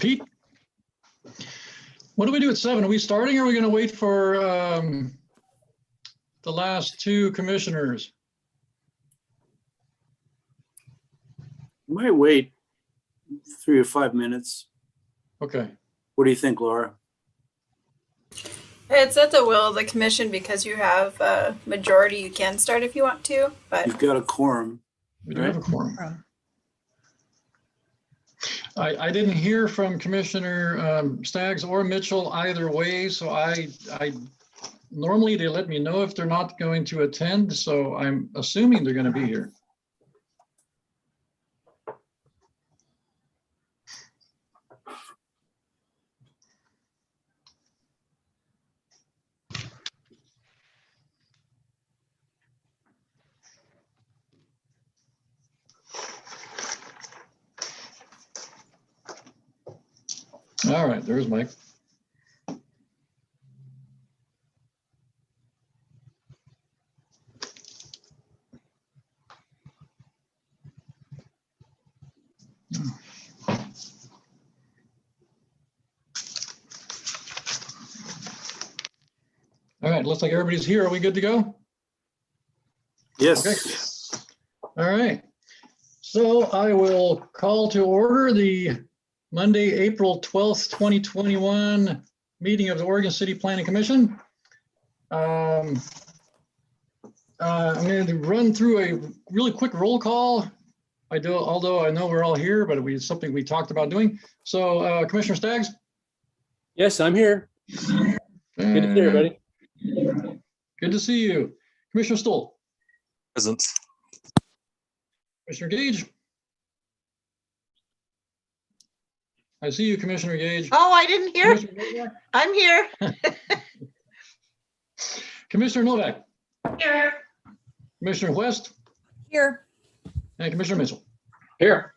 Pete. What do we do at 7? Are we starting or are we going to wait for the last two commissioners? Might wait 3 or 5 minutes. Okay. What do you think, Laura? It's at the will of the commission because you have a majority. You can start if you want to, but You've got a quorum. We do have a quorum. I didn't hear from Commissioner Staggs or Mitchell either way, so I normally they let me know if they're not going to attend, so I'm assuming they're going to be here. All right, there's Mike. All right, looks like everybody's here. Are we good to go? Yes. Okay. All right. So I will call to order the Monday, April 12th, 2021 meeting of the Oregon City Planning Commission. I'm going to run through a really quick roll call. Although I know we're all here, but it's something we talked about doing. So Commissioner Staggs? Yes, I'm here. Good to see everybody. Good to see you. Commissioner Stoll? Present. Commissioner Gage? I see you, Commissioner Gage. Oh, I didn't hear. Novak? I'm here. Commissioner Novak? Here. Commissioner West? Here. And Commissioner Mitchell? Here.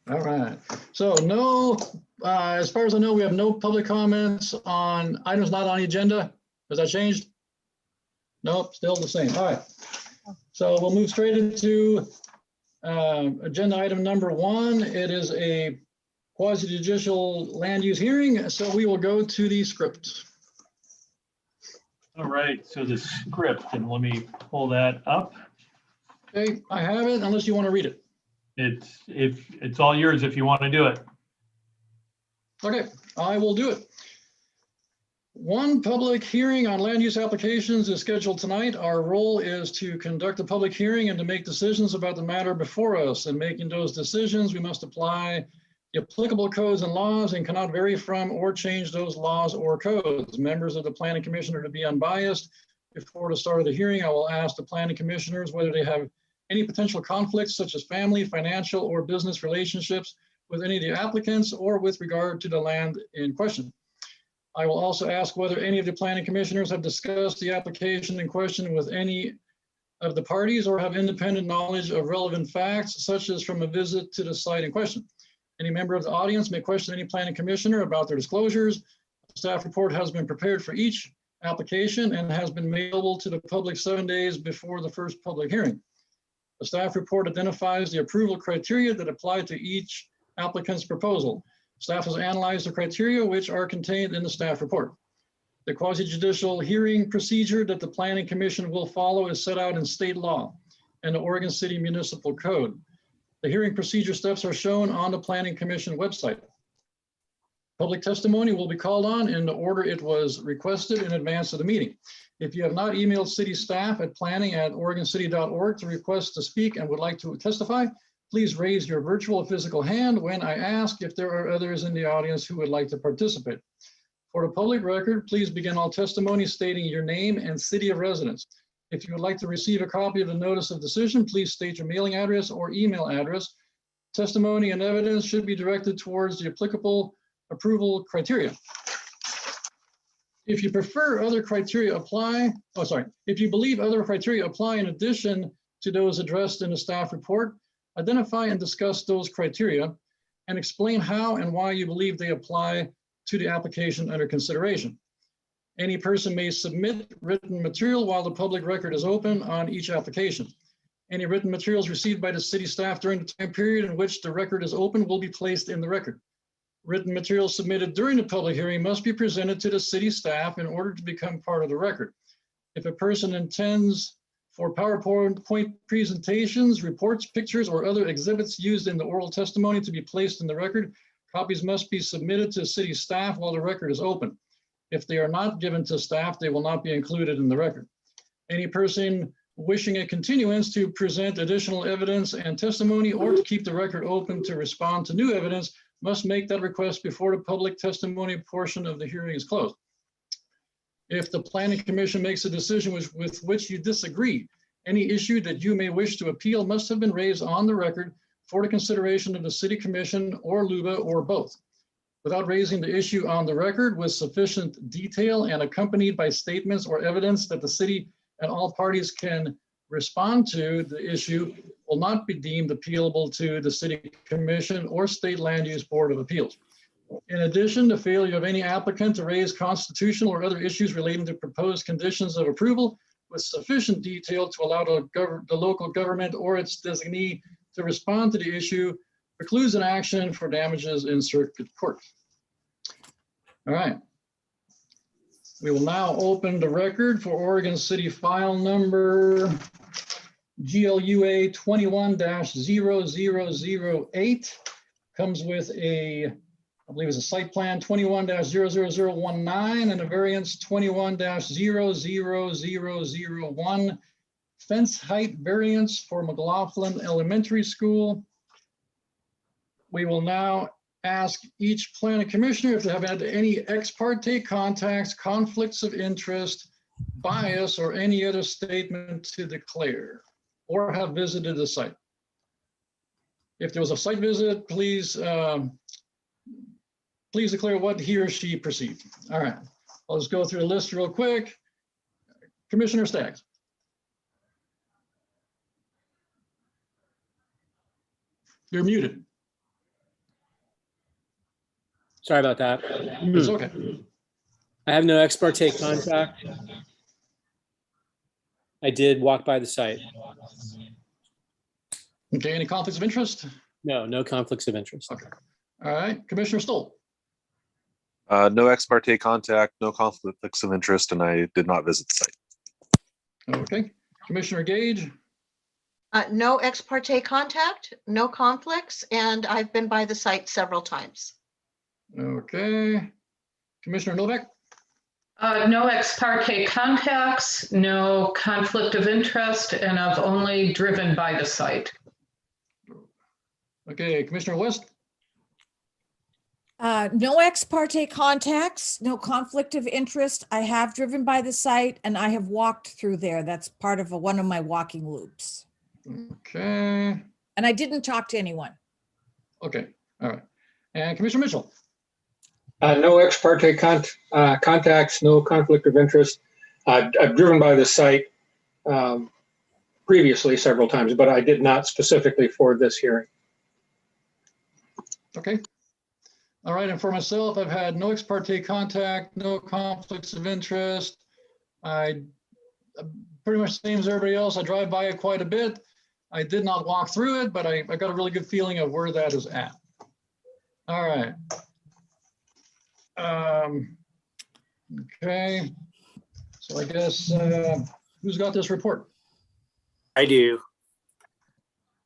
All right. So no, as far as I know, we have no public comments on items not on the agenda. Has that changed? Nope, still the same. All right. So we'll move straight into agenda item number 1. It is a quasi-judicial land use hearing. So we will go to the script. All right, so the script, and let me pull that up. Okay, I have it unless you want to read it. It's all yours if you want to do it. Okay, I will do it. One public hearing on land use applications is scheduled tonight. Our role is to conduct a public hearing and to make decisions about the matter before us. In making those decisions, we must apply the applicable codes and laws and cannot vary from or change those laws or codes. Members of the Planning Commission are to be unbiased. Before the start of the hearing, I will ask the Planning Commissioners whether they have any potential conflicts such as family, financial, or business relationships with any of the applicants or with regard to the land in question. I will also ask whether any of the Planning Commissioners have discussed the application in question with any of the parties or have independent knowledge of relevant facts, such as from a visit to the site in question. Any member of the audience may question any Planning Commissioner about their disclosures. A staff report has been prepared for each application and has been made available to the public 7 days before the first public hearing. The staff report identifies the approval criteria that apply to each applicant's proposal. Staff has analyzed the criteria which are contained in the staff report. The quasi-judicial hearing procedure that the Planning Commission will follow is set out in state law and the Oregon City Municipal Code. The hearing procedure steps are shown on the Planning Commission website. Public testimony will be called on in the order it was requested in advance of the meeting. If you have not emailed city staff at planning@oregoncity.org to request to speak and would like to testify, please raise your virtual or physical hand when I ask if there are others in the audience who would like to participate. For the public record, please begin all testimony stating your name and city of residence. If you would like to receive a copy of the notice of decision, please state your mailing address or email address. Testimony and evidence should be directed towards the applicable approval criteria. If you prefer other criteria apply, if you believe other criteria apply in addition to those addressed in the staff report, identify and discuss those criteria and explain how and why you believe they apply to the application under consideration. Any person may submit written material while the public record is open on each application. Any written materials received by the city staff during the time period in which the record is open will be placed in the record. Written materials submitted during the public hearing must be presented to the city staff in order to become part of the record. If a person intends for PowerPoint presentations, reports, pictures, or other exhibits used in the oral testimony to be placed in the record, copies must be submitted to city staff while the record is open. If they are not given to staff, they will not be included in the record. Any person wishing a continuance to present additional evidence and testimony or to keep the record open to respond to new evidence must make that request before the public testimony portion of the hearing is closed. If the planning commission makes a decision with which you disagree, any issue that you may wish to appeal must have been raised on the record for the consideration of the city commission or LUBA or both. Without raising the issue on the record with sufficient detail and accompanied by statements or evidence that the city and all parties can respond to, the issue will not be deemed appealable to the city commission or state land use board of appeals. In addition, the failure of any applicant to raise constitutional or other issues relating to proposed conditions of approval with sufficient detail to allow the local government or its designee to respond to the issue precludes an action for damages in circuit court. All right. We will now open the record for Oregon City file number GLUA 21-0008. Comes with a, I believe it's a site plan 21-00019 and a variance 21-00001 fence height variance for McLaughlin Elementary School. We will now ask each planning commissioner if they have had any ex parte contacts, conflicts of interest, bias, or any other statement to declare, or have visited the site. If there was a site visit, please declare what he or she perceived. All right, I'll just go through the list real quick. Commissioner Staggs. You're muted. Sorry about that. It's okay. I have no ex parte contact. I did walk by the site. Okay, any conflicts of interest? No, no conflicts of interest. Okay. All right, Commissioner Stoll. No ex parte contact, no conflicts of interest, and I did not visit the site. Okay, Commissioner Gage. No ex parte contact, no conflicts, and I've been by the site several times. Okay, Commissioner Novak. No ex parte contacts, no conflict of interest, and I've only driven by the site. Okay, Commissioner West. No ex parte contacts, no conflict of interest. I have driven by the site and I have walked through there. That's part of one of my walking loops. Okay. And I didn't talk to anyone. Okay, all right. And Commissioner Mitchell. No ex parte contacts, no conflict of interest. I've driven by the site previously several times, but I did not specifically for this hearing. Okay. All right, and for myself, I've had no ex parte contact, no conflicts of interest. I pretty much the same as everybody else. I drive by it quite a bit. I did not walk through it, but I got a really good feeling of where that is at. All right. Okay. So I guess who's got this report? I do.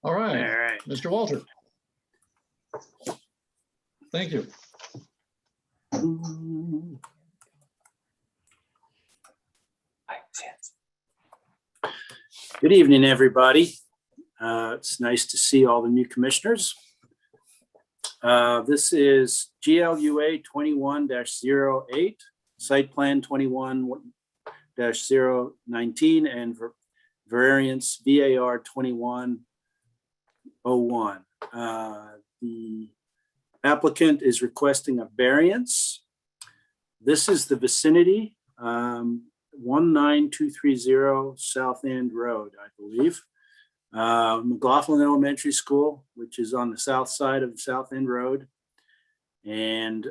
All All right, right. Mr. Walter. Thank you. Good evening, everybody. It's nice to see all the new commissioners. This is GLUA 21-08, site plan 21-019, and variance VAR 2101. The applicant is requesting a variance. This is the vicinity, 19230 South End Road, I believe. McLaughlin Elementary School, which is on the south side of South End Road. And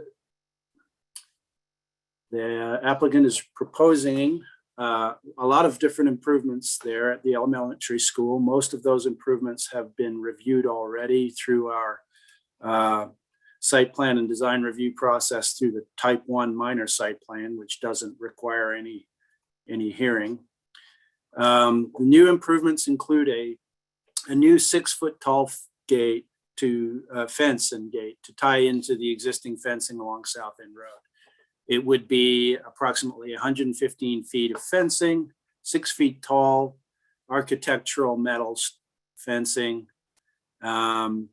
the applicant is proposing a lot of different improvements there at the elementary school. Most of those improvements have been reviewed already through our site plan and design review process through the type 1 minor site plan, which doesn't require any hearing. The new improvements include a new 6-foot tall gate to fence and gate to tie into the existing fencing along South End Road. It would be approximately 115 feet of fencing, 6 feet tall, architectural metal fencing, and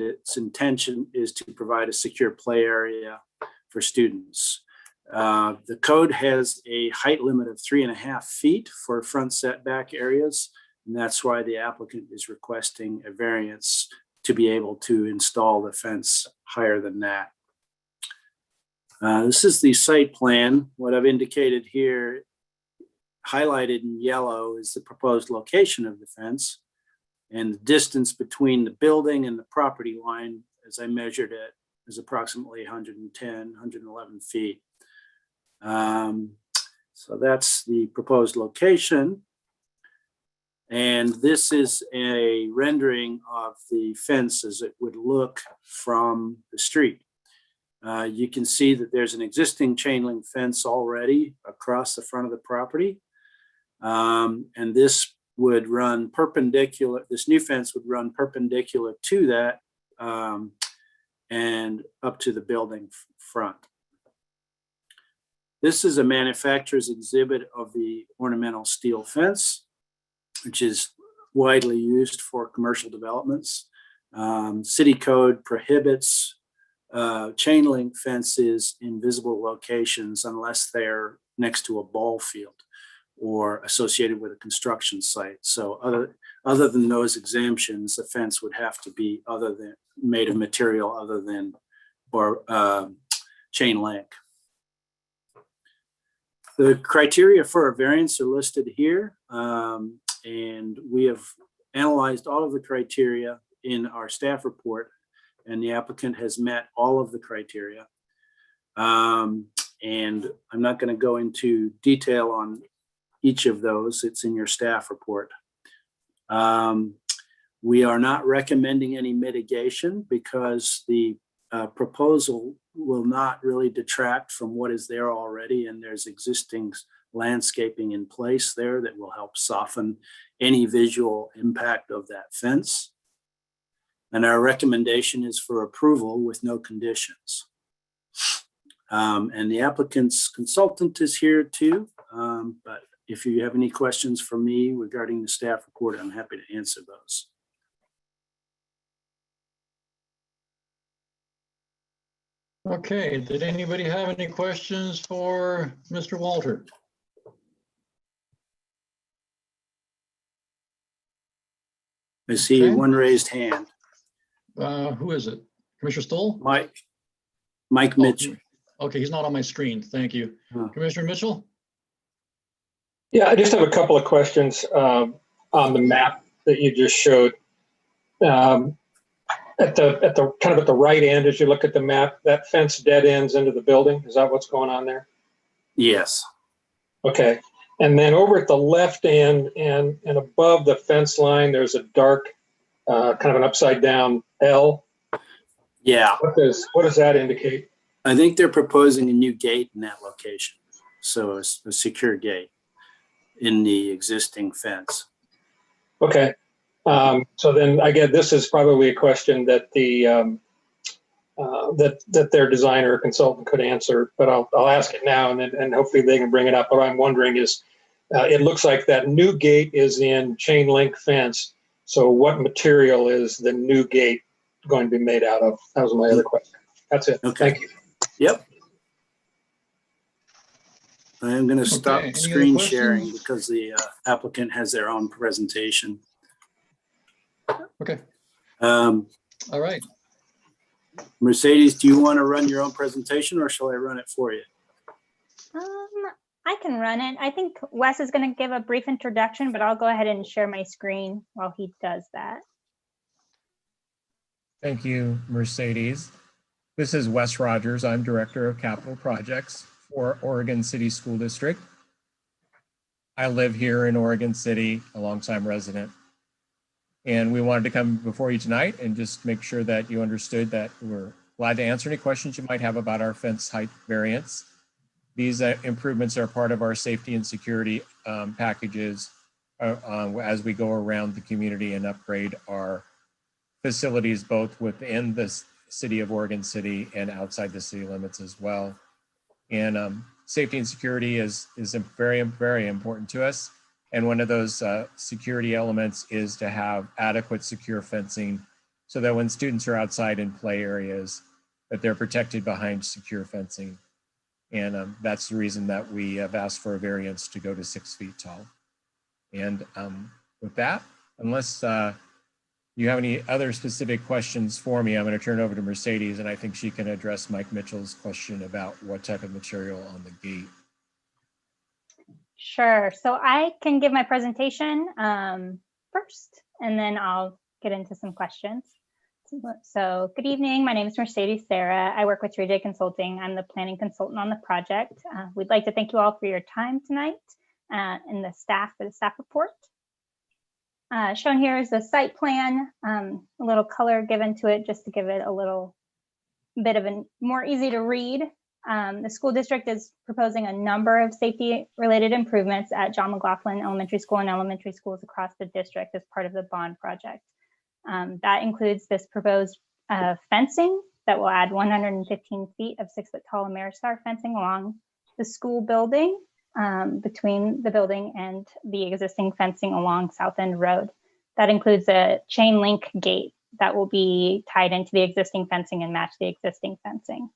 its intention is to provide a secure play area for students. The code has a height limit of 3.5 feet for front setback areas, and that's why the applicant is requesting a variance to be able to install the fence higher than that. This is the site plan. What I've indicated here, highlighted in yellow, is the proposed location of the fence, and the distance between the building and the property line, as I measured it, is approximately 111 feet. So that's the proposed location. And this is a rendering of the fence as it would look from the street. You can see that there's an existing chain link fence already across the front of the property. And this would run perpendicular, this new fence would run perpendicular to that and up to the building front. This is a manufacturer's exhibit of the ornamental steel fence, which is widely used for commercial developments. City code prohibits chain link fences in visible locations unless they're next to a ball field or associated with a construction site. So other than those exemptions, the fence would have to be made of material other than chain link. The criteria for a variance are listed here, and we have analyzed all of the criteria in our staff report, and the applicant has met all of the criteria. And I'm not going to go into detail on each of those. It's in your staff report. We are not recommending any mitigation because the proposal will not really detract from what is there already, and there's existing landscaping in place there that will help soften any visual impact of that fence. And our recommendation is for approval with no conditions. And the applicant's consultant is here too, but if you have any questions for me regarding the staff report, I'm happy to answer those. Okay, did anybody have any questions for Mr. Walter? I see Okay. one raised hand. Who is it? Commissioner Stoll? Mike Mitchell. Okay, he's not on my screen. Thank you. Huh. Commissioner Mitchell? Yeah, I just have a couple of questions on the map that you just showed. At the kind of at the right end, as you look at the map, that fence dead ends into the building. Is that what's going on there? Yes. Okay. And then over at the left end and above the fence line, there's a dark, kind of an upside down L. Yeah. What does that indicate? I think they're proposing a new gate in that location. So a secure gate in the existing fence. Okay. So then I guess this is probably a question that that their designer or consultant could answer, but I'll ask it now and hopefully they can bring it up. What I'm wondering is, it looks like that new gate is in chain link fence. So what material is the new gate going to be made out of? That was my other question. That's it. Okay. Thank you. Yep. I am going to stop any other screen questions? sharing because the applicant has their own presentation. Okay, Um, all right. Mercedes, do you want to run your own presentation or shall I run it for you? I can run it. I think Wes is going to give a brief introduction, but I'll go ahead and share my screen while he does that. Thank you, Mercedes. This is Wes Rogers. I'm Director of Capital Projects for Oregon City School District. I live here in Oregon City, a longtime resident. And we wanted to come before you tonight and just make sure that you understood that we're glad to answer any questions you might have about our fence height variance. These improvements are part of our safety and security packages as we go around the community and upgrade our facilities both within the city of Oregon City and outside the city limits as well. And safety and security is very, very important to us. And one of those security elements is to have adequate secure fencing so that when students are outside in play areas, that they're protected behind secure fencing. And that's the reason that we have asked for a variance to go to 6 feet tall. And with that, unless you have any other specific questions for me, I'm going to turn it over to Mercedes, and I think she can address Mike Mitchell's question about what type of material on the gate. Sure. So I can give my presentation first, and then I'll get into some questions. So good evening. My name is Mercedes Sarah. I work with 3J Consulting. I'm the planning consultant on the project. We'd like to thank you all for your time tonight and the staff for the staff report. Shown here is the site plan, a little color given to it just to give it a little bit of a more easy to read. The school district is proposing a number of safety related improvements at John McLaughlin Elementary School and elementary schools across the district as part of the bond project. That includes this proposed fencing that will add 115 feet of 6 foot tall Ameristar fencing along the school building, between the building and the existing fencing along South End Road. That includes a chain link gate that will be tied into the existing fencing and match the existing fencing.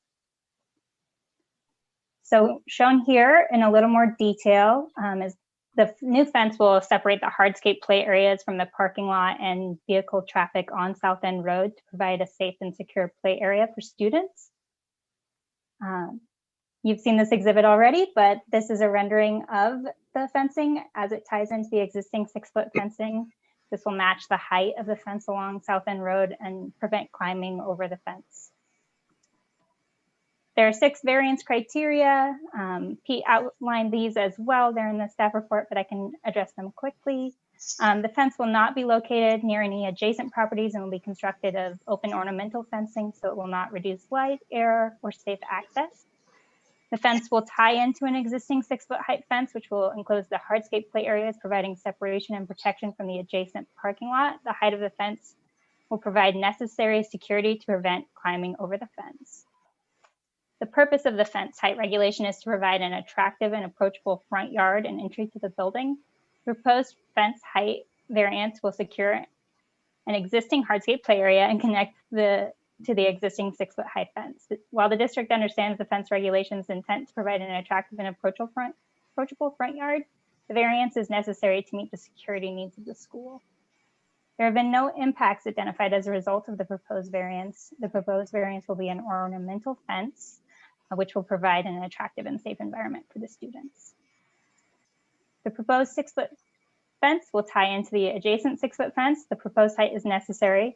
So shown here in a little more detail is the new fence will separate the hardscape play areas from the parking lot and vehicle traffic on South End Road to provide a safe and secure play area for students. You've seen this exhibit already, but this is a rendering of the fencing as it ties into the existing 6 foot fencing. This will match the height of the fence along South End Road and prevent climbing over the fence. There are 6 variance criteria. Pete outlined these as well. They're in the staff report, but I can address them quickly. The fence will not be located near any adjacent properties and will be constructed of open ornamental fencing, so it will not reduce light, air, or safe access. The fence will tie into an existing 6 foot height fence, which will enclose the hardscape play areas, providing separation and protection from the adjacent parking lot. The height of the fence will provide necessary security to prevent climbing over the fence. The purpose of the fence height regulation is to provide an attractive and approachable front yard and entry to the building. The proposed fence height variance will secure an existing hardscape play area and connect to the existing 6 foot high fence. While the district understands the fence regulations intent to provide an attractive and approachable front yard, the variance is necessary to meet the security needs of the school. There have been no impacts identified as a result of the proposed variance. The proposed variance will be an ornamental fence, which will provide an attractive and safe environment for the students. The proposed 6 foot fence will tie into the adjacent 6 foot fence. The proposed height is necessary.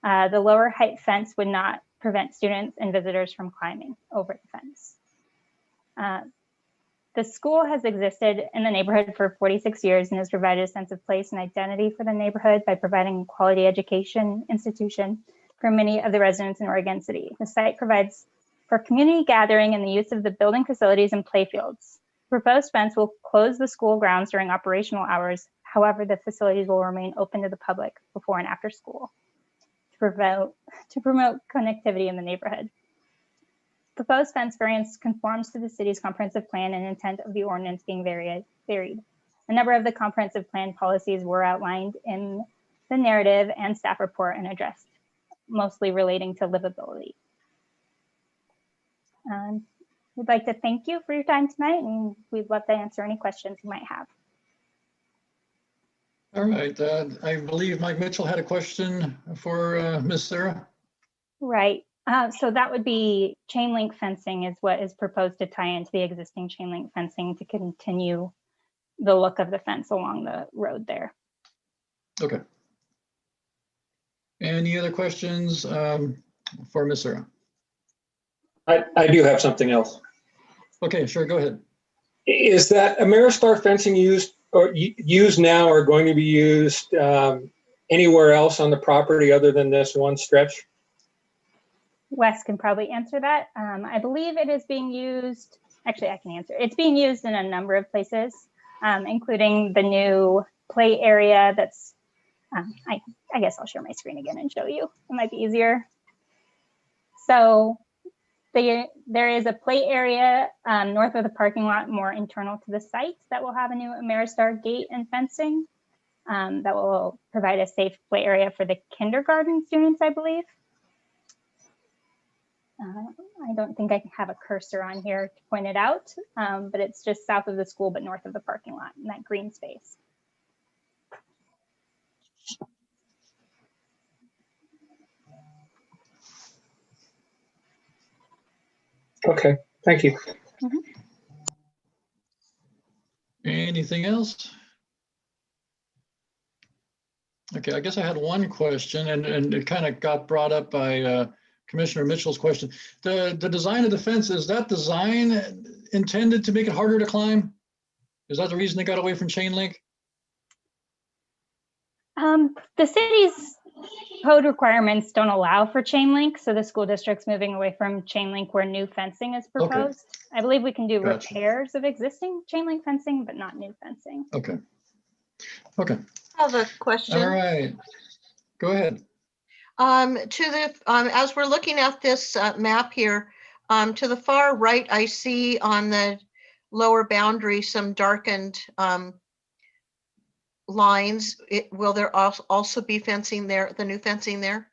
The lower height fence would not prevent students and visitors from climbing over the fence. The school has existed in the neighborhood for 46 years and has provided a sense of place and identity for the neighborhood by providing a quality education institution for many of the residents in Oregon City. The site provides for community gathering and the use of the building facilities and playfields. The proposed fence will close the school grounds during operational hours. However, the facilities will remain open to the public before and after school to promote connectivity in the neighborhood. Proposed fence variance conforms to the city's comprehensive plan and intent of the ordinance being varied. A number of the comprehensive plan policies were outlined in the narrative and staff report and addressed, mostly relating to livability. We'd like to thank you for your time tonight, and we'd love to answer any questions you might have. All right, I believe Mike Mitchell had a question for Ms. Sarah. Right. So that would be chain link fencing is what is proposed to tie into the existing chain link fencing to continue the look of the fence along the road there. Okay. Any other questions for Ms. Sarah? I do have something else. Okay, sure, go ahead. Is that Ameristar fencing used now or going to be used anywhere else on the property other than this one stretch? Wes can probably answer that. I believe it is being used, actually I can answer. It's being used in a number of places, including the new play area that's, I guess I'll share my screen again and show you. It might be easier. So there is a play area north of the parking lot, more internal to the site, that will have a new Ameristar gate and fencing that will provide a safe play area for the kindergarten students, I believe. I don't think I have a cursor on here to point it out, but it's just south of the school, but north of the parking lot in that green space. Okay, thank you. Anything else? Okay, I guess I had one question, and it kind of got brought up by Commissioner Mitchell's question. The design of the fence, is that design intended to make it harder to climb? Is that the reason they got away from chain link? The city's code requirements don't allow for chain link, so the school district's moving away from chain link where new fencing is proposed. Okay. I believe we can do repairs of existing chain link fencing, but not new fencing. Okay. Okay. I have a question. All right. Go ahead. As we're looking at this map here, to the far right, I see on the lower boundary some darkened lines. Will there also be fencing there, the new fencing there?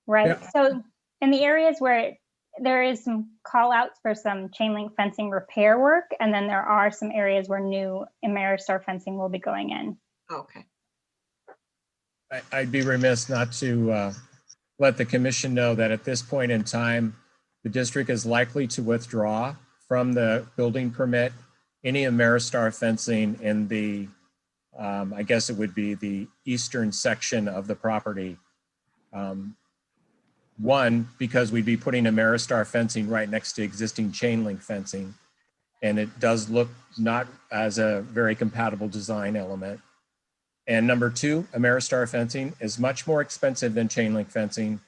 Right. Yeah. So in the areas where there is some call outs for some chain link fencing repair work, and then there are some areas where new Ameristar fencing will be going in. Okay. I'd be remiss not to let the commission know that at this point in time, the district is likely to withdraw from the building permit any Ameristar fencing in the I guess it would be the eastern section of the property. One, because we'd be putting Ameristar fencing right next to existing chain link fencing, and it does look not as a very compatible design element. And number two, Ameristar fencing is much more expensive than chain link fencing.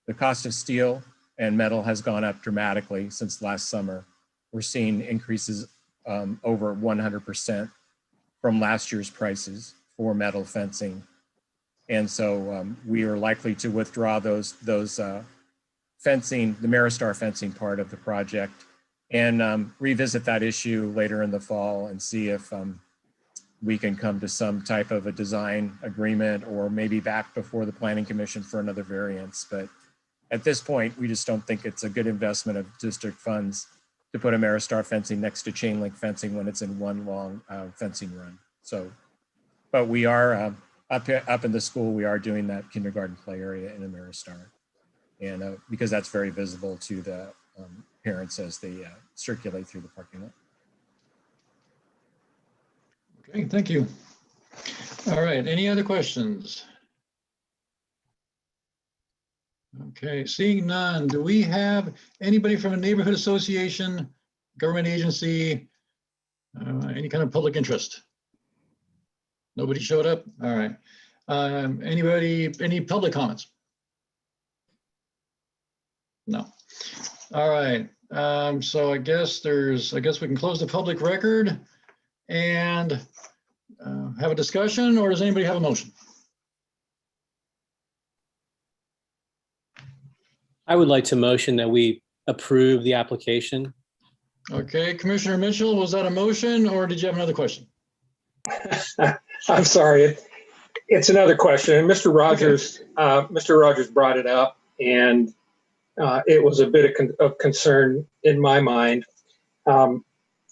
The cost of steel and metal has gone up dramatically since last summer. We're seeing increases over 100% from last year's prices for metal fencing. And so we are likely to withdraw those fencing, the Ameristar fencing part of the project, and revisit that issue later in the fall and see if we can come to some type of a design agreement, or maybe back before the Planning Commission for another variance. But at this point, we just don't think it's a good investment of district funds to put Ameristar fencing next to chain link fencing when it's in one long fencing run. So, but we are up in the school, we are doing that kindergarten play area in Ameristar, and because that's very visible to the parents as they circulate through the parking lot. Okay, thank you. All right, any other questions? Okay, seeing none, do we have anybody from a neighborhood association, government agency, any kind of public interest? Nobody showed up? All right. Anybody, any public comments? No. All right. So I guess we can close the public record and have a discussion, or does anybody have a motion? I would like to motion that we approve the application. Okay, Commissioner Mitchell, was that a motion, or did you have another question? I'm sorry, it's another question. And Mr. Rogers, okay. Mr. Rogers brought it up, and it was a bit of concern in my mind.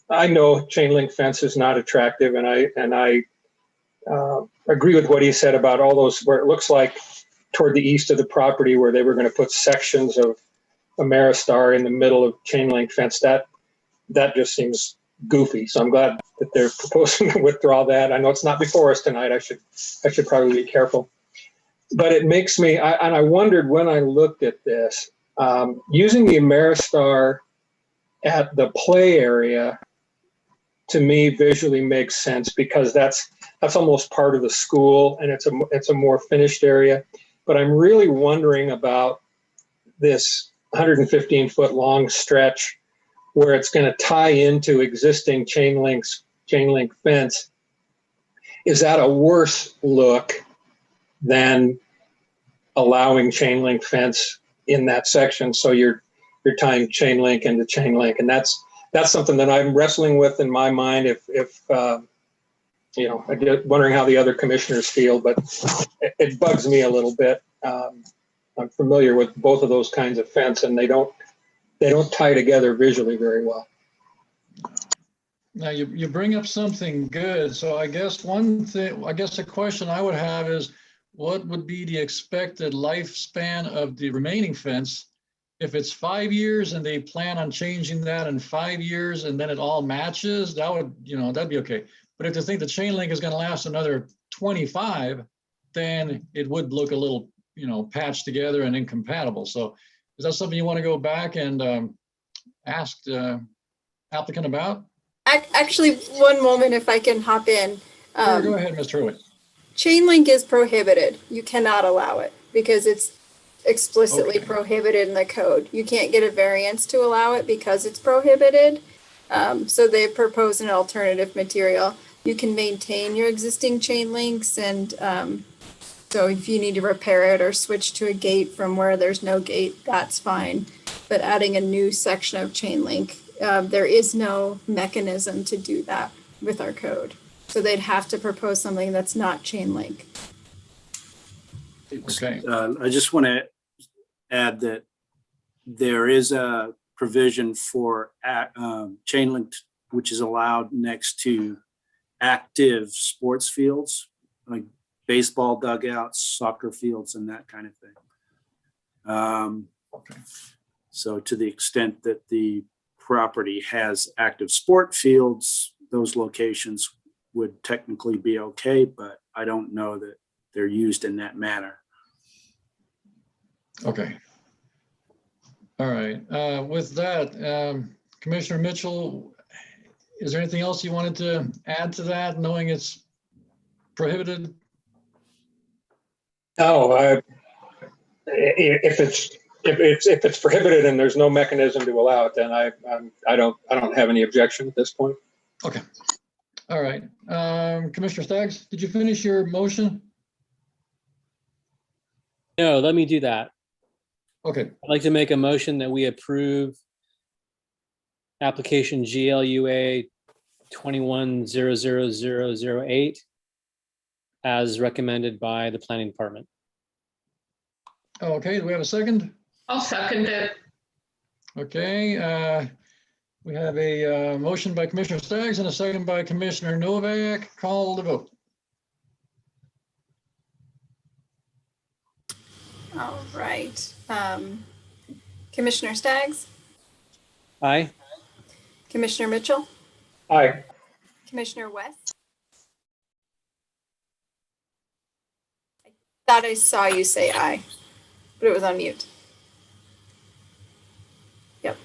I know chain link fence is not attractive, and I agree with what he said about all those where it looks like toward the east of the property where they were going to put sections of Ameristar in the middle of chain link fence. That just seems goofy. So I'm glad that they're proposing to withdraw that. I know it's not before us tonight. I should probably be careful. But it makes me, and I wondered when I looked at this, using the Ameristar at the play area, to me visually makes sense because that's almost part of the school, and it's a more finished area. But I'm really wondering about this 115-foot long stretch where it's going to tie into existing chain link fence, is that a worse look than allowing chain link fence in that section? So you're tying chain link into chain link, and that's something that I'm wrestling with in my mind. If you know, I'm wondering how the other commissioners feel, but it bugs me a little bit. I'm familiar with both of those kinds of fence, and they don't tie together visually very well. Now you bring up something good. So I guess a question I would have is, what would be the expected lifespan of the remaining fence? If it's 5 years and they plan on changing that in 5 years and then it all matches, that'd be okay. But if they think the chain link is going to last another 25, then it would look a little, patched together and incompatible. So is that something you want to go back and ask the applicant about? Actually, one moment, if I can hop in. Sure, go ahead, Mr. Hurwitz. Chain link is prohibited. You cannot allow it because it's explicitly Okay. prohibited in the code. You can't get a variance to allow it because it's prohibited. So they propose an alternative material. You can maintain your existing chain links, and so if you need to repair it or switch to a gate from where there's no gate, that's fine. But adding a new section of chain link, there is no mechanism to do that with our code. So they'd have to propose something that's not chain link. Okay. I just want to add that there is a provision for chain link, which is allowed next to active sports fields, like baseball dugouts, soccer fields, and that kind of thing. So to the extent that the property has active sport fields, those locations would technically be okay, but I don't know that they're used in that manner. Okay. All right. With that, Commissioner Mitchell, is there anything else you wanted to add to that, knowing it's prohibited? No, if it's prohibited and there's no mechanism to allow it, then I don't have any objection at this point. Okay. All right. Commissioner Staggs, did you finish your motion? No, let me do that. Okay. I'd like to make a motion that we approve application GLUA 21-00008 as recommended by the planning department. Okay. Do we have a second? I'll second it. Okay. We have a motion by Commissioner Staggs and a second by Commissioner Novak. Call the vote. All right. Commissioner Staggs, Aye. Commissioner Mitchell, Aye. Commissioner West. I thought I saw you say aye, but it was on mute. Yep.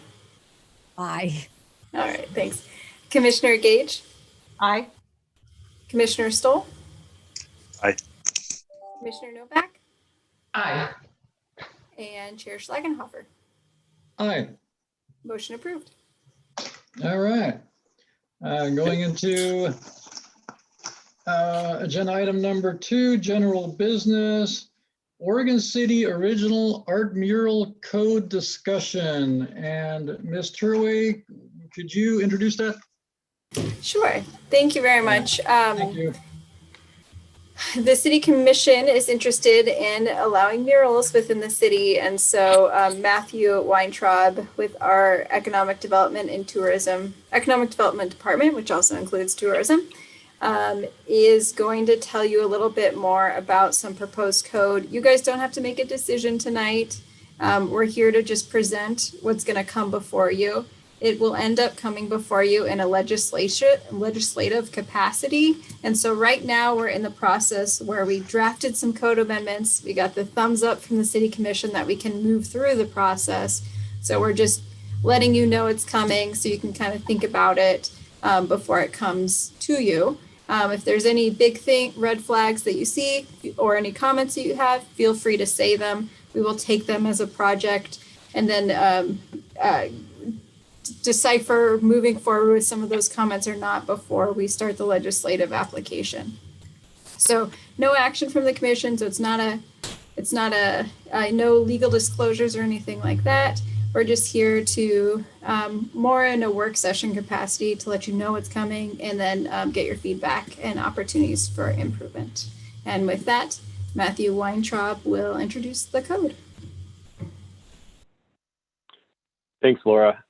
Aye. All right, thanks. Commissioner Gage, Aye. Commissioner Stoll. Aye. Commissioner Novak, Aye. and Chair Schlagenhofer. Aye. Motion approved. All right. Going into agenda item number 2, general business, Oregon City Original Art Mural Code discussion. And Ms. Turway, could you introduce that? Sure. Thank you very much. Thank you. The City Commission is interested in allowing murals within the city, and so Matthew Weintraub with our Economic Development Department, which also includes tourism, is going to tell you a little bit more about some proposed code. You guys don't have to make a decision tonight. We're here to just present what's going to come before you. It will end up coming before you in a legislative capacity. And so right now we're in the process where we drafted some code amendments. We got the thumbs up from the City Commission that we can move through the process. So we're just letting you know it's coming so you can kind of think about it before it comes to you. If there's any big red flags that you see or any comments that you have, feel free to say them. We will take them as a project and then decipher moving forward with some of those comments or not before we start the legislative application. So no action from the commission. So it's not no legal disclosures or anything like that. We're just here to more in a work session capacity to let you know what's coming and then get your feedback and opportunities for improvement. And with that, Matthew Weintraub will introduce the code. Thanks, Laura.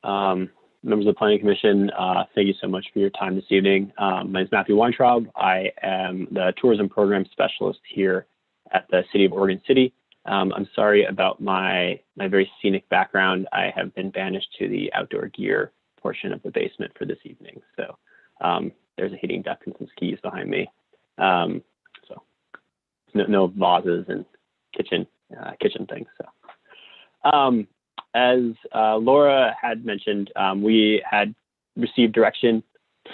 Members of the Planning Commission, thank you so much for your time this evening. My name is Matthew Weintraub. I am the Tourism Program Specialist here at the City of Oregon City. I'm sorry about my very scenic background. I have been banished to the outdoor gear portion of the basement for this evening. So there's a heating duct and some skis behind me. So no vases and kitchen things. So as Laura had mentioned, we had received direction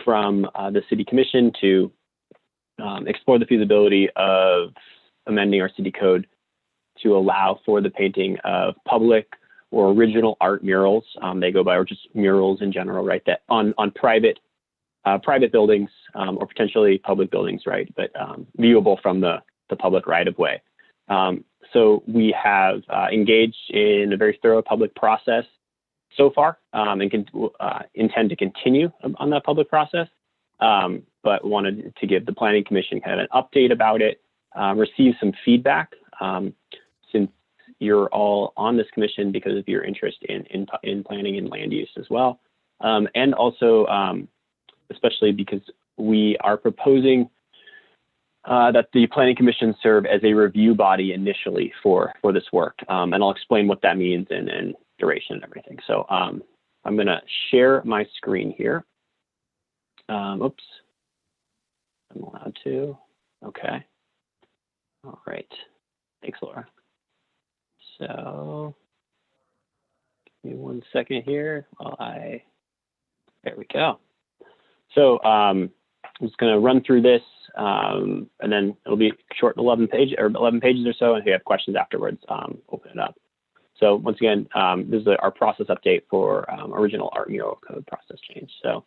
from the City Commission to explore the feasibility of amending our city code to allow for the painting of public or original art murals. They go by, or just murals in general, right? That on private buildings or potentially public buildings, right? But viewable from the public right of way. So we have engaged in a very thorough public process so far, and intend to continue on that public process. But wanted to give the Planning Commission kind of an update about it, receive some feedback. Since you're all on this commission because of your interest in planning and land use as well. And also, especially because we are proposing that the Planning Commission serve as a review body initially for this work. And I'll explain what that means and duration and everything. So I'm gonna share my screen here. Oops, I'm allowed to, okay. All right, thanks, Laura. So give me 1 second here while there we go. So I'm just going to run through this and then it'll be short, 11 pages or so. And if you have questions afterwards, open it up. So once again, this is our process update for original art mural code process change. So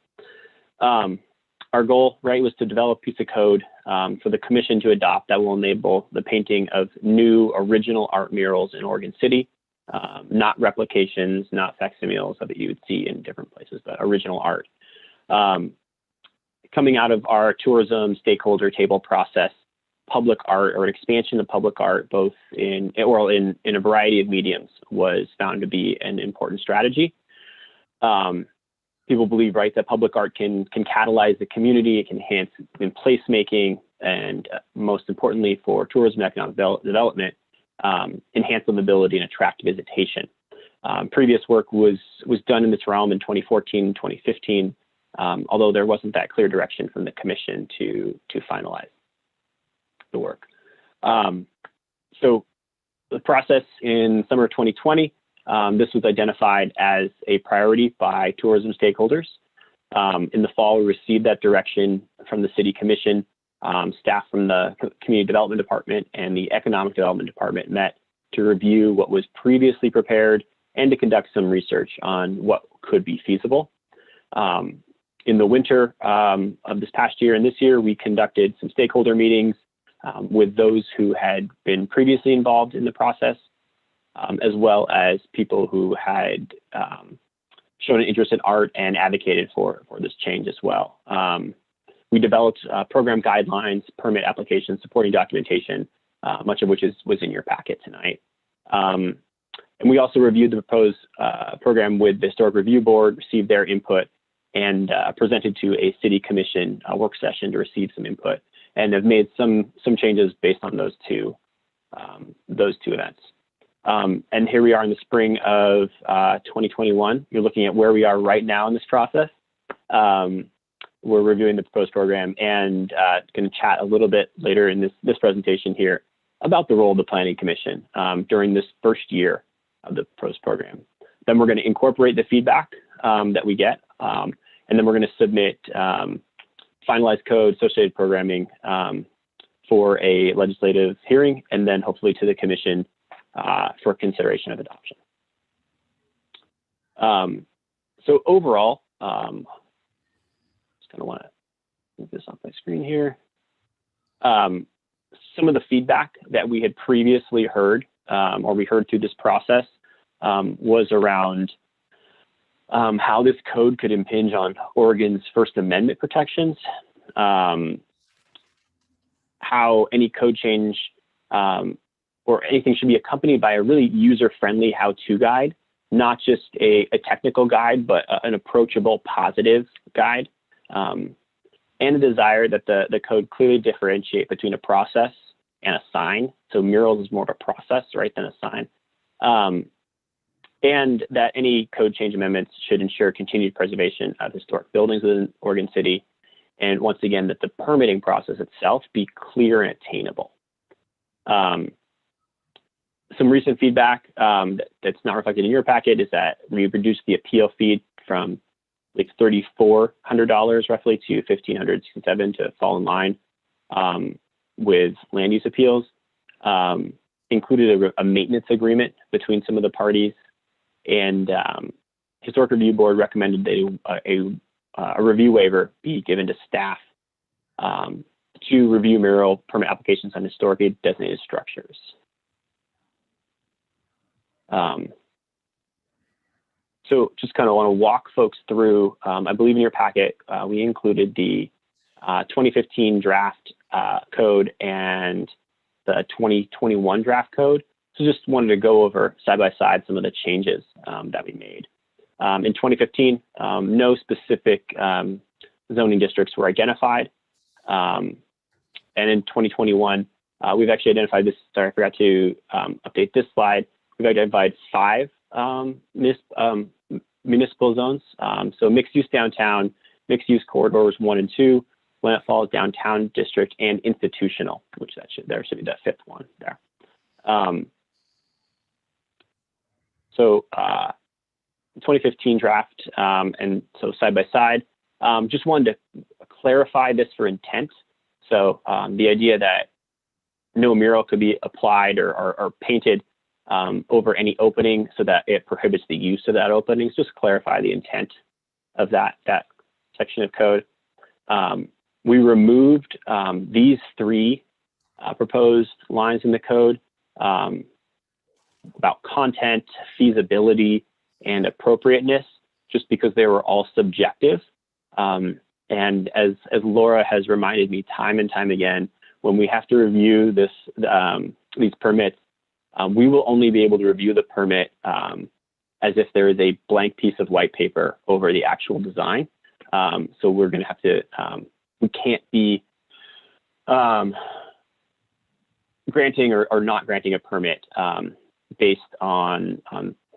our goal, right, was to develop a piece of code for the commission to adopt that will enable the painting of new original art murals in Oregon City, not replications, not facsimiles that you would see in different places, but original art. Coming out of our tourism stakeholder table process, public art or an expansion of public art, both in a variety of mediums, was found to be an important strategy. People believe, right, that public art can catalyze the community, it can enhance in placemaking, and most importantly for tourism and economic development, enhance livability and attract visitation. Previous work was done in this realm in 2014, 2015, although there wasn't that clear direction from the commission to finalize the work. So the process in summer 2020, this was identified as a priority by tourism stakeholders. In the fall, we received that direction from the City Commission. Staff from the Community Development Department and the Economic Development Department met to review what was previously prepared and to conduct some research on what could be feasible. In the winter of this past year and this year, we conducted some stakeholder meetings with those who had been previously involved in the process, as well as people who had shown an interest in art and advocated for this change as well. We developed program guidelines, permit applications, supporting documentation, much of which was in your packet tonight. And we also reviewed the proposed program with the Historic Review Board, received their input, and presented to a City Commission work session to receive some input, and have made some changes based on those two events. And here we are in the spring of 2021. You're looking at where we are right now in this process. We're reviewing the proposed program and going to chat a little bit later in this presentation here about the role of the Planning Commission during this first year of the proposed program. Then we're going to incorporate the feedback that we get, and then we're going to submit finalized code, associated programming for a legislative hearing, and then hopefully to the Commission for consideration of adoption. So overall, just kind of want to move this off my screen here. Some of the feedback that we had previously heard, or we heard through this process, was around how this code could impinge on Oregon's First Amendment protections, how any code change or anything should be accompanied by a really user-friendly how-to guide, not just a technical guide, but an approachable, positive guide, and a desire that the code clearly differentiate between a process and a sign. So murals is more of a process, right, than a sign. And that any code change amendments should ensure continued preservation of historic buildings within Oregon City. And once again, that the permitting process itself be clear and attainable. Some recent feedback that's not reflected in your packet is that we reduced the appeal fee from like $3,400 roughly to $1,567 to fall in line with land use appeals. Included a maintenance agreement between some of the parties, and Historic Review Board recommended that a review waiver be given to staff to review mural permit applications on historically designated structures. So just kind of want to walk folks through, I believe in your packet, we included the 2015 draft code and the 2021 draft code. So just wanted to go over side by side some of the changes that we made. In 2015, no specific zoning districts were identified. And in 2021, we've actually identified this, sorry, I forgot to update this slide. We've identified 5 municipal zones. So mixed use downtown, mixed use corridors 1 and 2, Gwinnett Falls downtown district, and institutional, which there should be the 5th one there. So 2015 draft, and so side by side, just wanted to clarify this for intent. So the idea that no mural could be applied or painted over any opening so that it prohibits the use of that opening. So just clarify the intent of that section of code. We removed these 3 proposed lines in the code about content, feasibility, and appropriateness, just because they were all subjective. And as Laura has reminded me time and time again, when we have to review these permits, we will only be able to review the permit as if there is a blank piece of white paper over the actual design. So we're going to have to, we can't be granting or not granting a permit based on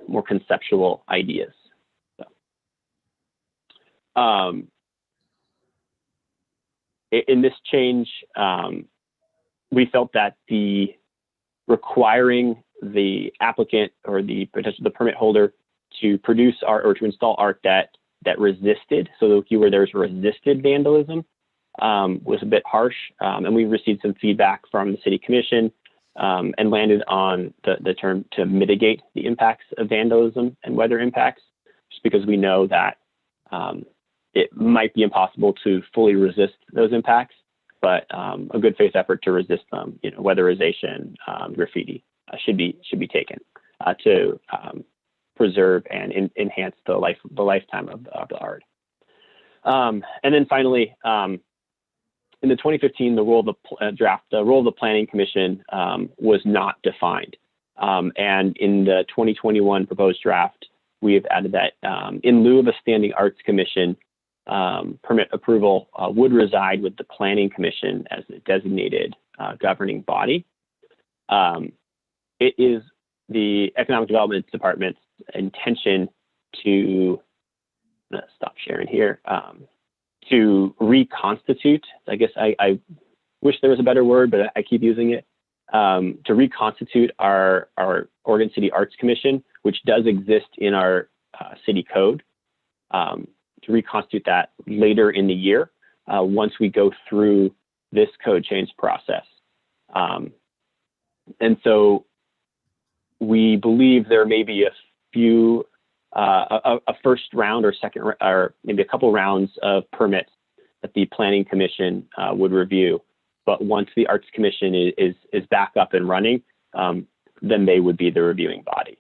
more conceptual ideas. So, in this change, we felt that the requiring the applicant or the permit holder to produce art or to install art that resisted, so the keyword there is resisted vandalism, was a bit harsh. And we received some feedback from the City Commission and landed on the term to mitigate the impacts of vandalism and weather impacts, just because we know that it might be impossible to fully resist those impacts, but a good faith effort to resist them, weatherization, graffiti should be taken to preserve and enhance the lifetime of the art. And then finally, in the 2015, the role of the Planning Commission was not defined. And in the 2021 proposed draft, we have added that in lieu of a standing arts commission, permit approval would reside with the Planning Commission as the designated governing body. It is the Economic Development Department's intention to, I'm gonna stop sharing here, to reconstitute, I guess I wish there was a better word, but I keep using it, to reconstitute our Oregon City Arts Commission, which does exist in our city code, to reconstitute that later in the year once we go through this code change process. And so we believe there may be a few a first round or second, or maybe a couple rounds of permits that the Planning Commission would review. But once the Arts Commission is back up and running, then they would be the reviewing body.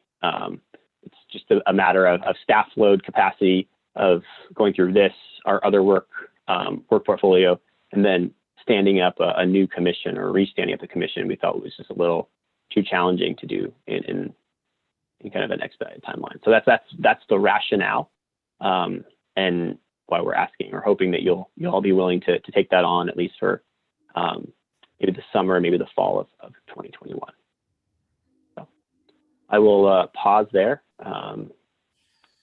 It's just a matter of staff load capacity of going through this, our other work portfolio, and then standing up a new commission or restanding up the commission. We thought was just a little too challenging to do in kind of an expedited timeline. So that's the rationale, and why we're asking or hoping that you'll all be willing to take that on, at least for maybe the summer, maybe the fall of 2021. So I will pause there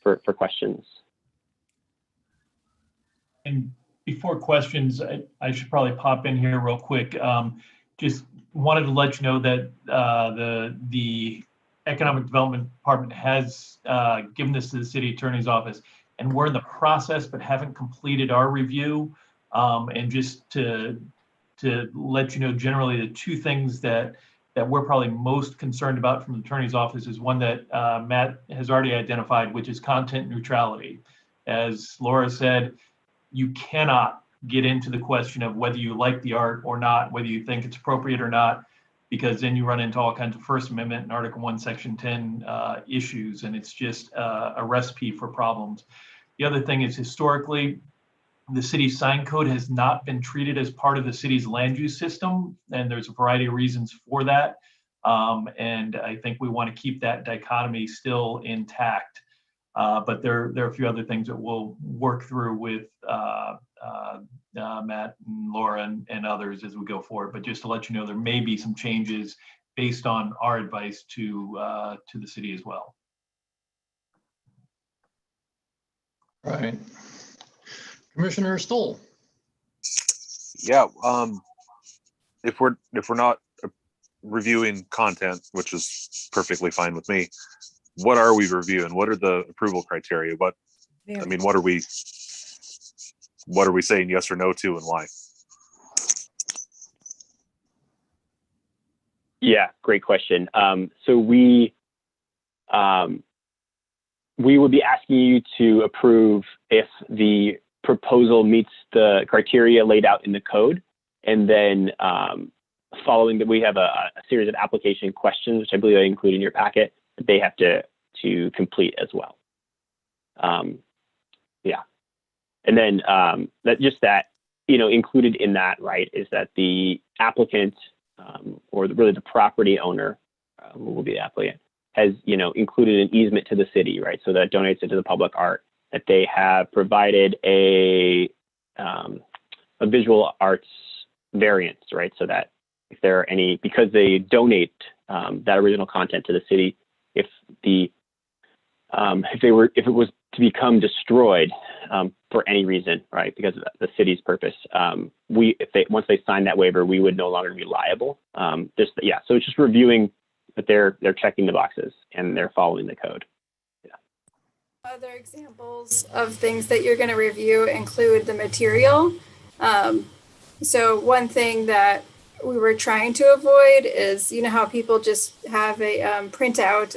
for questions. And before questions, I should probably pop in here real quick. Just wanted to let you know that the Economic Development Department has given this to the City Attorney's Office, and we're in the process but haven't completed our review. And just to let you know, generally the two things that we're probably most concerned about from the Attorney's Office is one that Matt has already identified, which is content neutrality. As Laura said, you cannot get into the question of whether you like the art or not, whether you think it's appropriate or not, because then you run into all kinds of First Amendment and Article 1, Section 10 issues, and it's just a recipe for problems. The other thing is, historically, the city's sign code has not been treated as part of the city's land use system, and there's a variety of reasons for that. And I think we want to keep that dichotomy still intact. But there are a few other things that we'll work through with Matt and Laura and others as we go forward. But just to let you know, there may be some changes based on our advice to the city as well. Right. Commissioner Stoll. Yeah, if we're not reviewing content, which is perfectly fine with me, what are we reviewing? What are the approval criteria? What are we saying yes or no to, and why? Yeah, great question. So we would be asking you to approve if the proposal meets the criteria laid out in the code, and then following that, we have a series of application questions, which I believe I include in your packet, that they have to complete as well. Yeah, and then included in that, right, is that the applicant or really the property owner, who will be the applicant, has included an easement to the city, right, so that donates it to the public art, that they have provided a visual arts variance, right, so that if there are any, because they donate that original content to the city, if it was to become destroyed for any reason, right, because of the city's purpose, once they sign that waiver, we would no longer be liable. So it's just reviewing that they're checking the boxes and they're following the code. Yeah. Other examples of things that you're going to review include the material. So one thing that we were trying to avoid is, how people just have a printout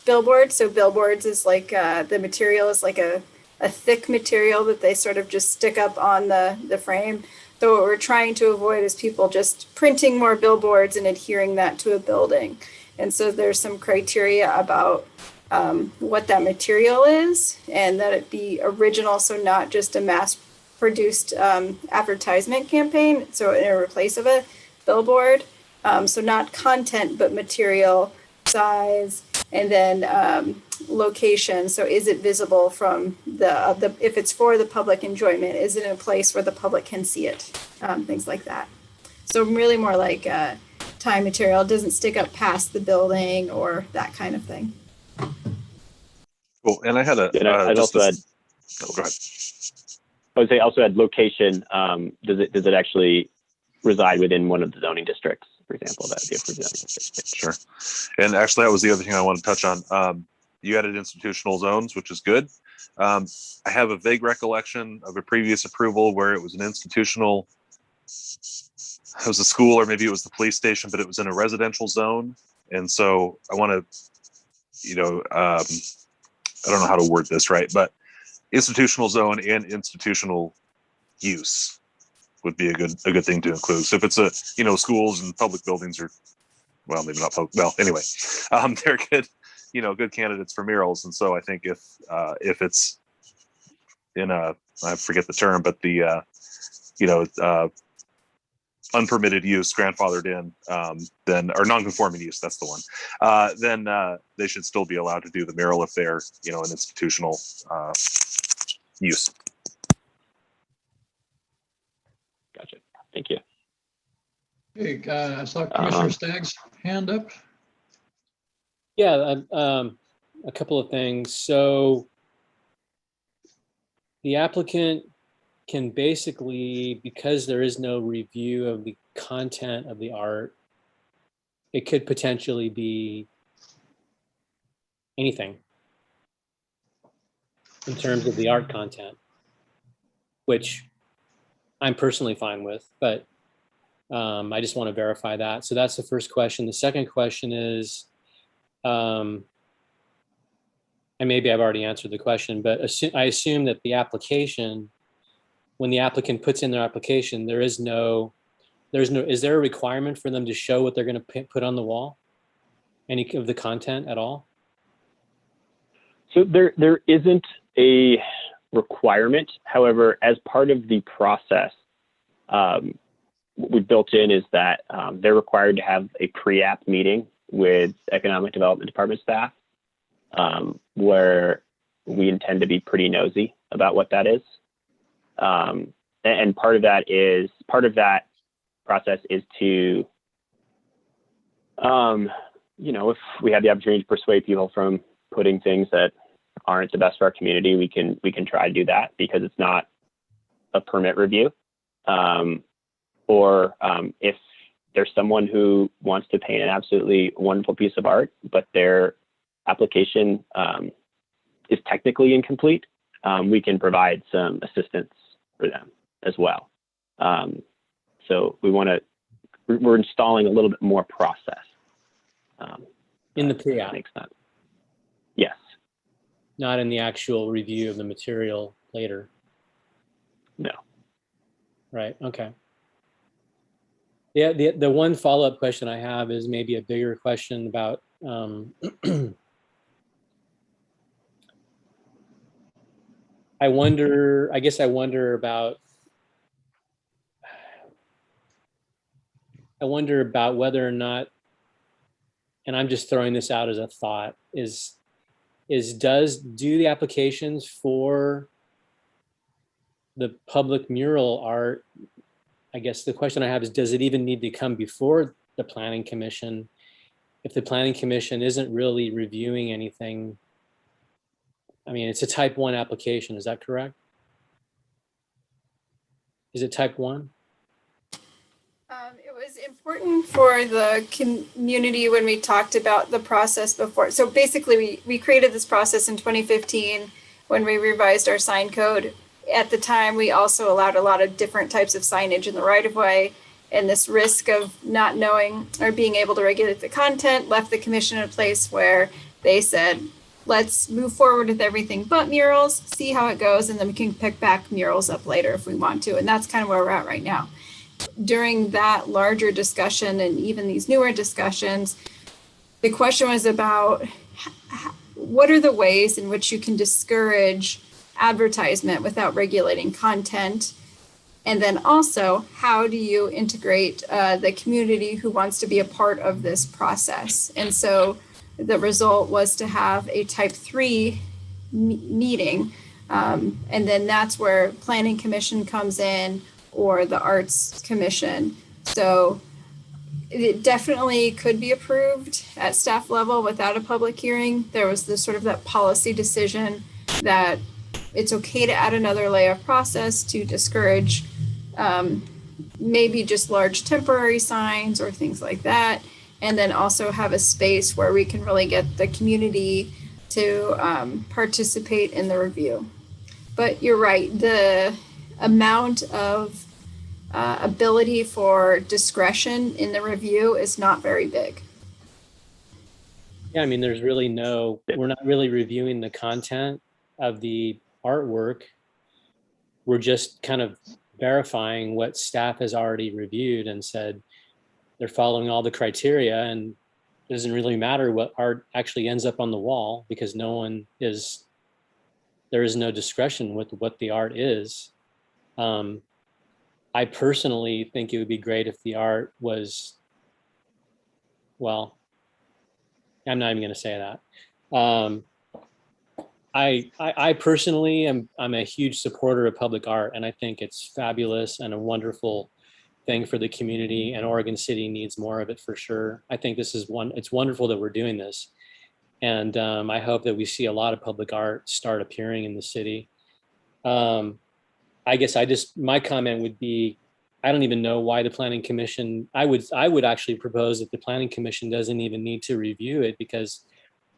billboard. So billboards is like the material is like a thick material that they sort of just stick up on the frame. So what we're trying to avoid is people just printing more billboards and adhering that to a building. And so there's some criteria about what that material is, and that it be original, so not just a mass-produced advertisement campaign, so in replace of a billboard. So not content, but material, size, and then location. So is it visible from if it's for the public enjoyment, is it in a place where the public can see it? Things like that. So really more like time material, doesn't stick up past the building or that kind of thing. Cool. And I had go ahead. I would say also add location. Does it actually reside within one of the zoning districts, for example? That would be approved zoning district. Sure. And actually, that was the other thing I wanted to touch on. You added institutional zones, which is good. I have a vague recollection of a previous approval where it was an institutional, it was a school, or maybe it was the police station, but it was in a residential zone. And so I want to, I don't know how to word this right, but institutional zone and institutional use would be a good thing to include. So if it's a, schools and public buildings are, well, maybe not public, well, anyway, they're good, good candidates for murals. And so I think if it's in a, I forget the term, but the, unpermitted use grandfathered in, then, or non-conforming use, that's the one, then they should still be allowed to do the mural if they're, an institutional use. Gotcha. Thank you. Okay, I saw Commissioner Stagg's hand up. Yeah, a couple of things. So the applicant can basically, because there is no review of the content of the art, it could potentially be anything in terms of the art content, which I'm personally fine with, but I just want to verify that. So that's the first question. The second question is, and maybe I've already answered the question, but I assume that the application, when the applicant puts in their application, is there a requirement for them to show what they're going to put on the wall? Any of the content at all? So there isn't a requirement. However, as part of the process, what we built in is that they're required to have a pre-app meeting with Economic Development Department staff, where we intend to be pretty nosy about what that is. And part of that process is to, if we have the opportunity to persuade people from putting things that aren't the best for our community, we can try to do that, because it's not a permit review. Or if there's someone who wants to paint an absolutely wonderful piece of art, but their application is technically incomplete, we can provide some assistance for them as well. So we're installing a little bit more process. In the pre-app? Makes sense. Yes. Not in the actual review of the material later? No. Right, okay. Yeah, the one follow-up question I have is maybe a bigger question about I wonder about whether or not, and I'm just throwing this out as a thought, do the applications for the public mural art, I guess the question I have is, does it even need to come before the Planning Commission if the Planning Commission isn't really reviewing anything? I mean, it's a type 1 application, is that correct? Is it type 1? It was important for the community when we talked about the process before. So basically, we created this process in 2015 when we revised our sign code. At the time, we also allowed a lot of different types of signage in the right-of-way, and this risk of not knowing or being able to regulate the content left the commission in a place where they said, let's move forward with everything but murals, see how it goes, and then we can pick back murals up later if we want to. And that's kind of where we're at right now. During that larger discussion and even these newer discussions, the question was about what are the ways in which you can discourage advertisement without regulating content? And then also, how do you integrate the community who wants to be a part of this process? And so the result was to have a type 3 meeting. And then that's where Planning Commission comes in, or the Arts Commission. So it definitely could be approved at staff level without a public hearing. There was this sort of that policy decision that it's okay to add another layer of process to discourage maybe just large temporary signs or things like that. And then also have a space where we can really get the community to participate in the review. But you're right, the amount of ability for discretion in the review is not very big. Yeah, I mean, there's really we're not really reviewing the content of the artwork. We're just kind of verifying what staff has already reviewed and said they're following all the criteria, and it doesn't really matter what art actually ends up on the wall because there is no discretion with what the art is. I personally think it would be great if the art was, well, I'm not even going to say that. I personally I'm a huge supporter of public art, and I think it's fabulous and a wonderful thing for the community, and Oregon City needs more of it for sure. I think it's wonderful that we're doing this. And I hope that we see a lot of public art start appearing in the city. I guess my comment would be, I don't even know why the Planning Commission, I would actually propose that the Planning Commission doesn't even need to review it because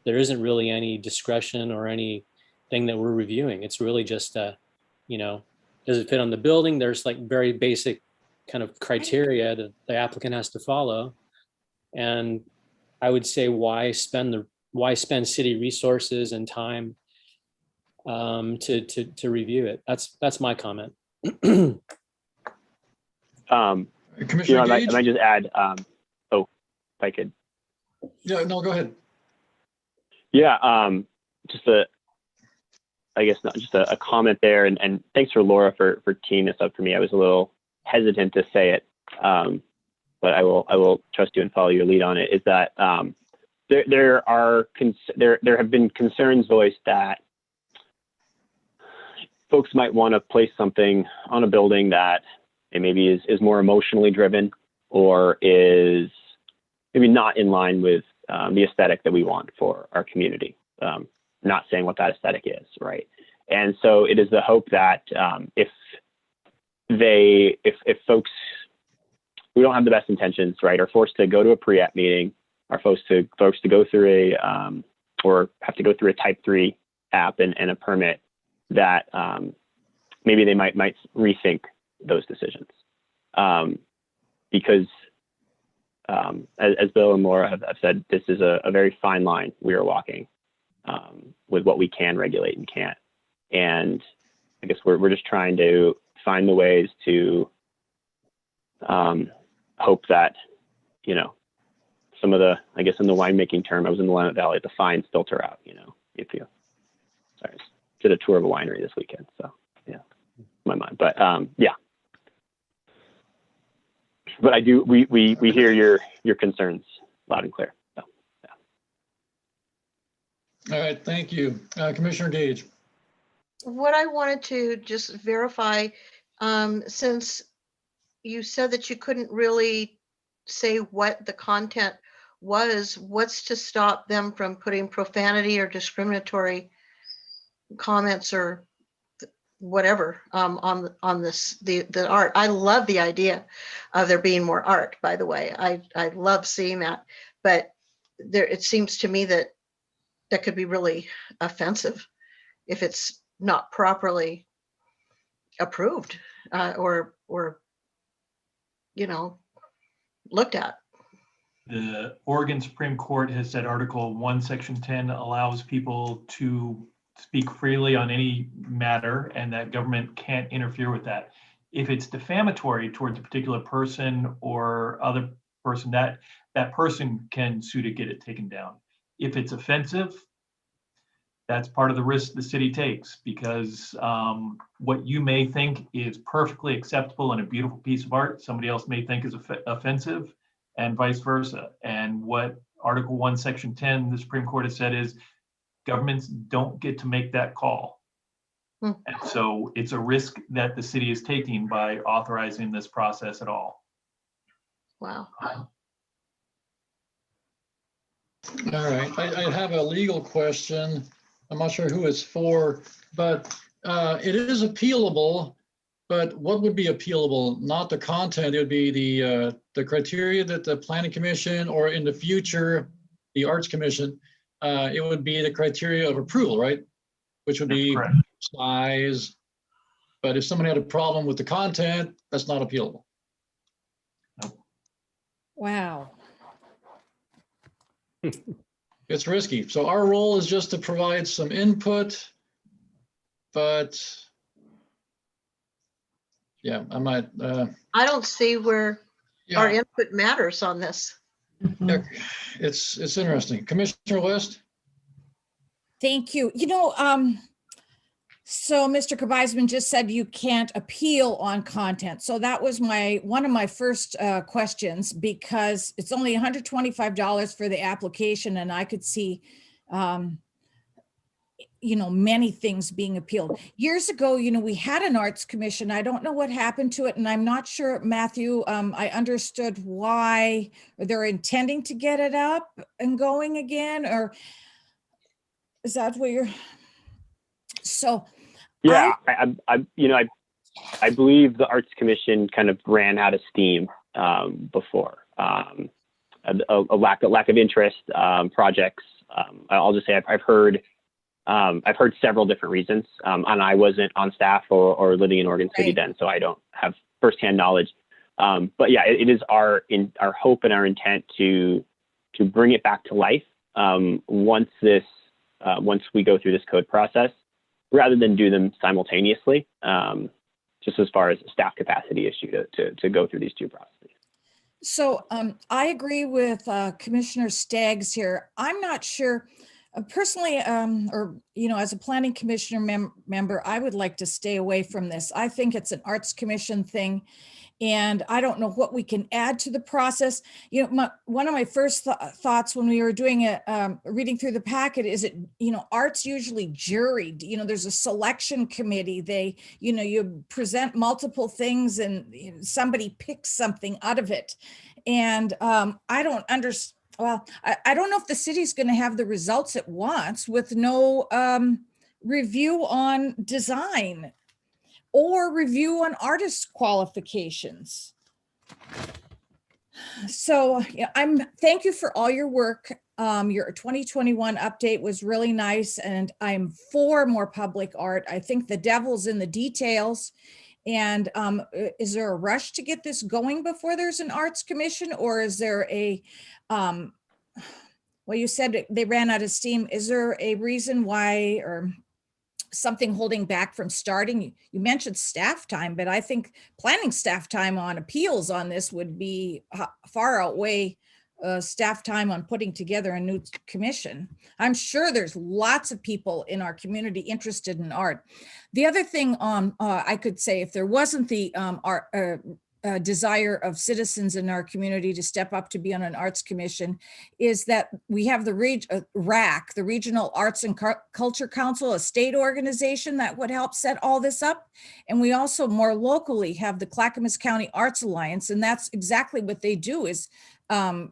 there isn't really any discretion or anything that we're reviewing. It's really just, does it fit on the building? There's like very basic kind of criteria that the applicant has to follow. And I would say, why spend city resources and time to review it? That's my comment. Commissioner Gage? I might just add, if I could. Yeah, no, go ahead. Yeah, just a comment there, and thanks for Laura for teeing this up for me. I was a little hesitant to say it, but I will trust you and follow your lead on it. Is that there have been concerns voiced that folks might want to place something on a building that maybe is more emotionally driven or is maybe not in line with the aesthetic that we want for our community. Not saying what that aesthetic is, right? And so it is the hope that if folks who don't have the best intentions, right, are forced to go to a pre-app meeting, are folks to go through or have to go through a type 3 app and a permit, that maybe they might rethink those decisions. Because as Bill and Laura have said, this is a very fine line we are walking with what we can regulate and can't. And I guess we're just trying to find the ways to hope that, some of the, I guess in the winemaking term, I was in the Willamette Valley, the fines filter out, sorry, did a tour of a winery this weekend. So yeah, my mind, but yeah. But we hear your concerns loud and clear. So, yeah. All right, thank you. Commissioner Gage. What I wanted to just verify, since you said that you couldn't really say what the content was, what's to stop them from putting profanity or discriminatory comments or whatever on this the art? I love the idea of there being more art, by the way. I love seeing that, but it seems to me that could be really offensive if it's not properly approved or looked at. The Oregon Supreme Court has said Article 1, Section 10 allows people to speak freely on any matter and that government can't interfere with that. If it's defamatory towards a particular person or other person, that person can sue to get it taken down. If it's offensive, that's part of the risk the city takes, because what you may think is perfectly acceptable and a beautiful piece of art, somebody else may think is offensive, and vice versa. And what Article 1, Section 10, the Supreme Court has said is governments don't get to make that call. And so it's a risk that the city is taking by authorizing this process at all. Wow. All right, I have a legal question. I'm not sure who it's for, but it is appealable. But what would be appealable? Not the content. It would be the criteria that the Planning Commission, or in the future, the Arts Commission, it would be the criteria of approval, right? Which would be size. But if someone had a problem with the content, that's not appealable. Wow. it's risky. So our role is just to provide some input, but yeah, I might. I don't see where our Yeah, input matters on this. yeah, it's interesting. Commissioner West? Thank you. So Mr. Kabizman just said you can't appeal on content. So that was one of my first questions, because it's only $125 for the application, and I could see many things being appealed. Years ago, we had an arts commission. I don't know what happened to it, and I'm not sure, Matthew, I understood why they're intending to get it up and going again, or is that where you're? So Yeah, I believe the Arts Commission kind of ran out of steam before. A lack of interest, projects. I'll just say I've heard several different reasons, and I wasn't on staff or living in Oregon City then, so I don't have firsthand knowledge. But yeah, it is our hope and our intent to bring it back to life once we go through this code process, rather than do them simultaneously, just as far as staff capacity issue to go through these two processes. So I agree with Commissioner Staggs here. I'm not sure personally, as a planning commissioner member, I would like to stay away from this. I think it's an arts commission thing, and I don't know what we can add to the process. One of my first thoughts when we were doing it, reading through the packet, is it, art's usually juried. There's a selection committee. You present multiple things and somebody picks something out of it. And I don't understand. Well, I don't know if the city's going to have the results it wants with no review on design or review on artist qualifications. So thank you for all your work. Your 2021 update was really nice, and I'm for more public art. I think the devil's in the details. And is there a rush to get this going before there's an arts commission, or is there well, you said they ran out of steam. Is there a reason why, or something holding back from starting? You mentioned staff time, but I think planning staff time on appeals on this would be far outweigh staff time on putting together a new commission. I'm sure there's lots of people in our community interested in art. The other thing I could say, if there wasn't the desire of citizens in our community to step up to be on an arts commission, is that we have the RAC, the Regional Arts and Culture Council, a state organization that would help set all this up. And we also more locally have the Clackamas County Arts Alliance, and that's exactly what they do, is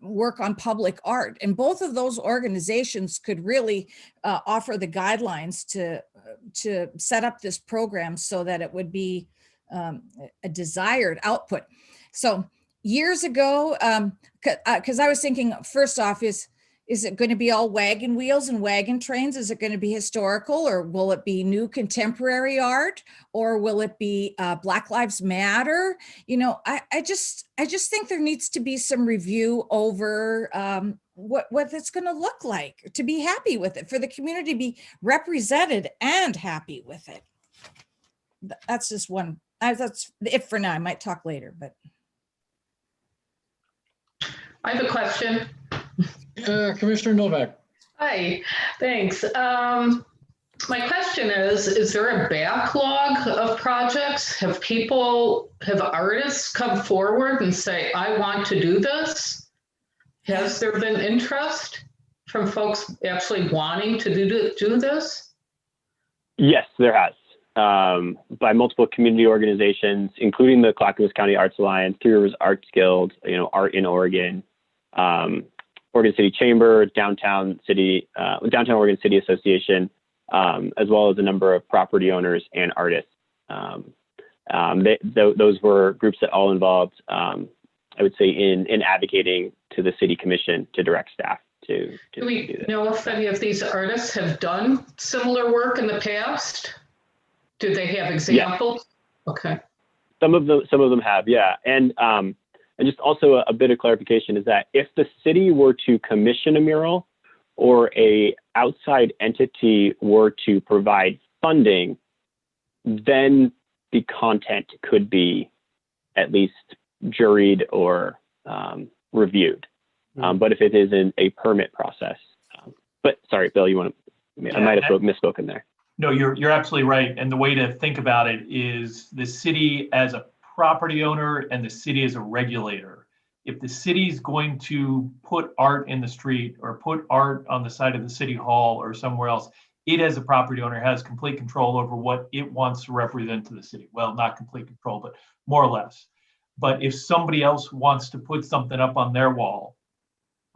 work on public art. And both of those organizations could really offer the guidelines to set up this program so that it would be a desired output. So years ago, because I was thinking, first off, is it going to be all wagon wheels and wagon trains? Is it going to be historical, or will it be new contemporary art, or will it be Black Lives Matter? I just think there needs to be some review over what it's going to look like, to be happy with it, for the community to be represented and happy with it. That's just one. That's it for now. I might talk later, but. I have a question. Commissioner Novak. Hi, thanks. My question is there a backlog of projects? Have artists come forward and say, I want to do this? Has there been interest from folks actually wanting to do this? Yes, there has. By multiple community organizations, including the Clackamas County Arts Alliance, Three Rivers Arts Guild, Art in Oregon, Oregon City Chamber, Downtown Oregon City Association, as well as a number of property owners and artists. Those were groups that all involved, I would say, in advocating to the city commission to direct staff to do we know if any of these artists have done similar work in the past? Do they have examples? Yeah. Okay. Some of them have, yeah. And just also a bit of clarification is that if the city were to commission a mural or a outside entity were to provide funding, then the content could be at least juried or reviewed. But if it is in a permit process, but sorry, Bill, you want to, I might have misspoken there. No, you're absolutely right. And the way to think about it is the city as a property owner and the city as a regulator. If the city's going to put art in the street or put art on the side of the city hall or somewhere else, it as a property owner has complete control over what it wants to represent to the city. Well, not complete control, but more or less. But if somebody else wants to put something up on their wall,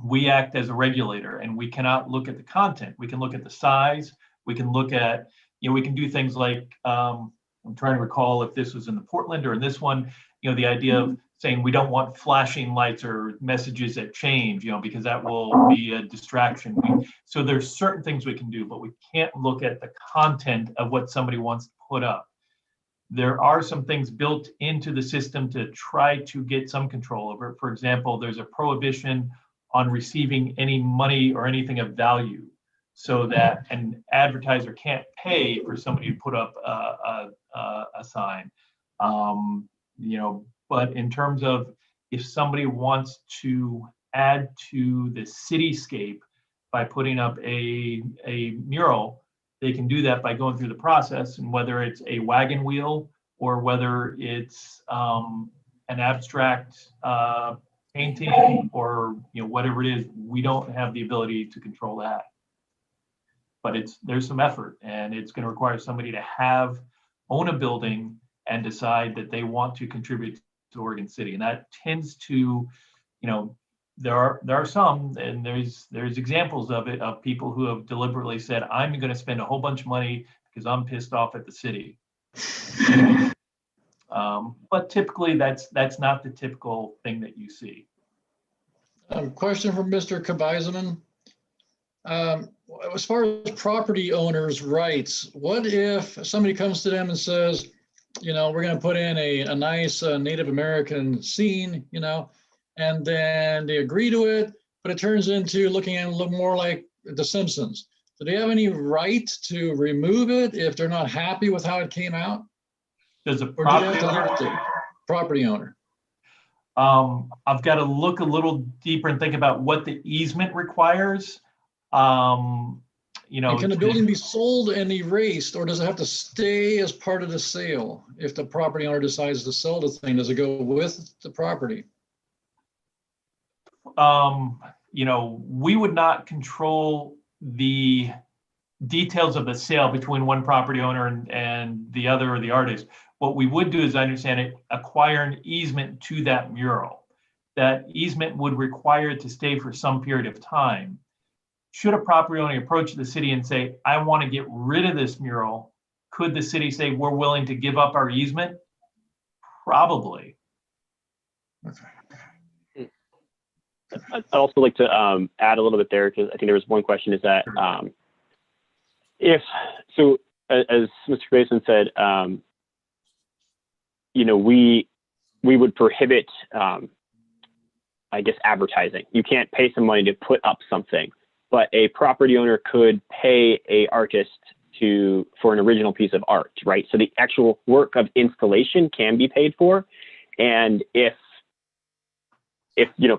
we act as a regulator, and we cannot look at the content. We can look at the size. We can look at, we can do things like, I'm trying to recall if this was in the Portland or in this one, the idea of saying we don't want flashing lights or messages that change, because that will be a distraction. So there's certain things we can do, but we can't look at the content of what somebody wants to put up. There are some things built into the system to try to get some control over it. For example, there's a prohibition on receiving any money or anything of value, so that an advertiser can't pay for somebody to put up a sign. But in terms of if somebody wants to add to the cityscape by putting up a mural, they can do that by going through the process, and whether it's a wagon wheel or whether it's an abstract painting or whatever it is, we don't have the ability to control that. But there's some effort, and it's going to require somebody to own a building and decide that they want to contribute to Oregon City. And that tends to, there are some, and there's examples of it, of people who have deliberately said, I'm going to spend a whole bunch of money because I'm pissed off at the city. But typically that's not the typical thing that you see. Question from Mr. Kabaizaman. As far as property owners' rights, what if somebody comes to them and says, we're going to put in a nice Native American scene, and then they agree to it, but it turns into looking a little more like The Simpsons. Do they have any right to remove it if they're not happy with how it came out? Does a Or do you have to leave it to property owner? I've got to look a little deeper and think about what the easement requires. And can the building be sold and erased, or does it have to stay as part of the sale? If the property owner decides to sell the thing, does it go with the property? We would not control the details of the sale between one property owner and the other, or the artist. What we would do, as I understand it, acquire an easement to that mural. That easement would require it to stay for some period of time. Should a property owner approach the city and say, I want to get rid of this mural, could the city say, we're willing to give up our easement? Probably. Okay. I'd also like to add a little bit there, because I think there was one question, is that as Mr. Basin said, we would prohibit, advertising. You can't pay some money to put up something, but a property owner could pay a artist for an original piece of art, right? So the actual work of installation can be paid for. And if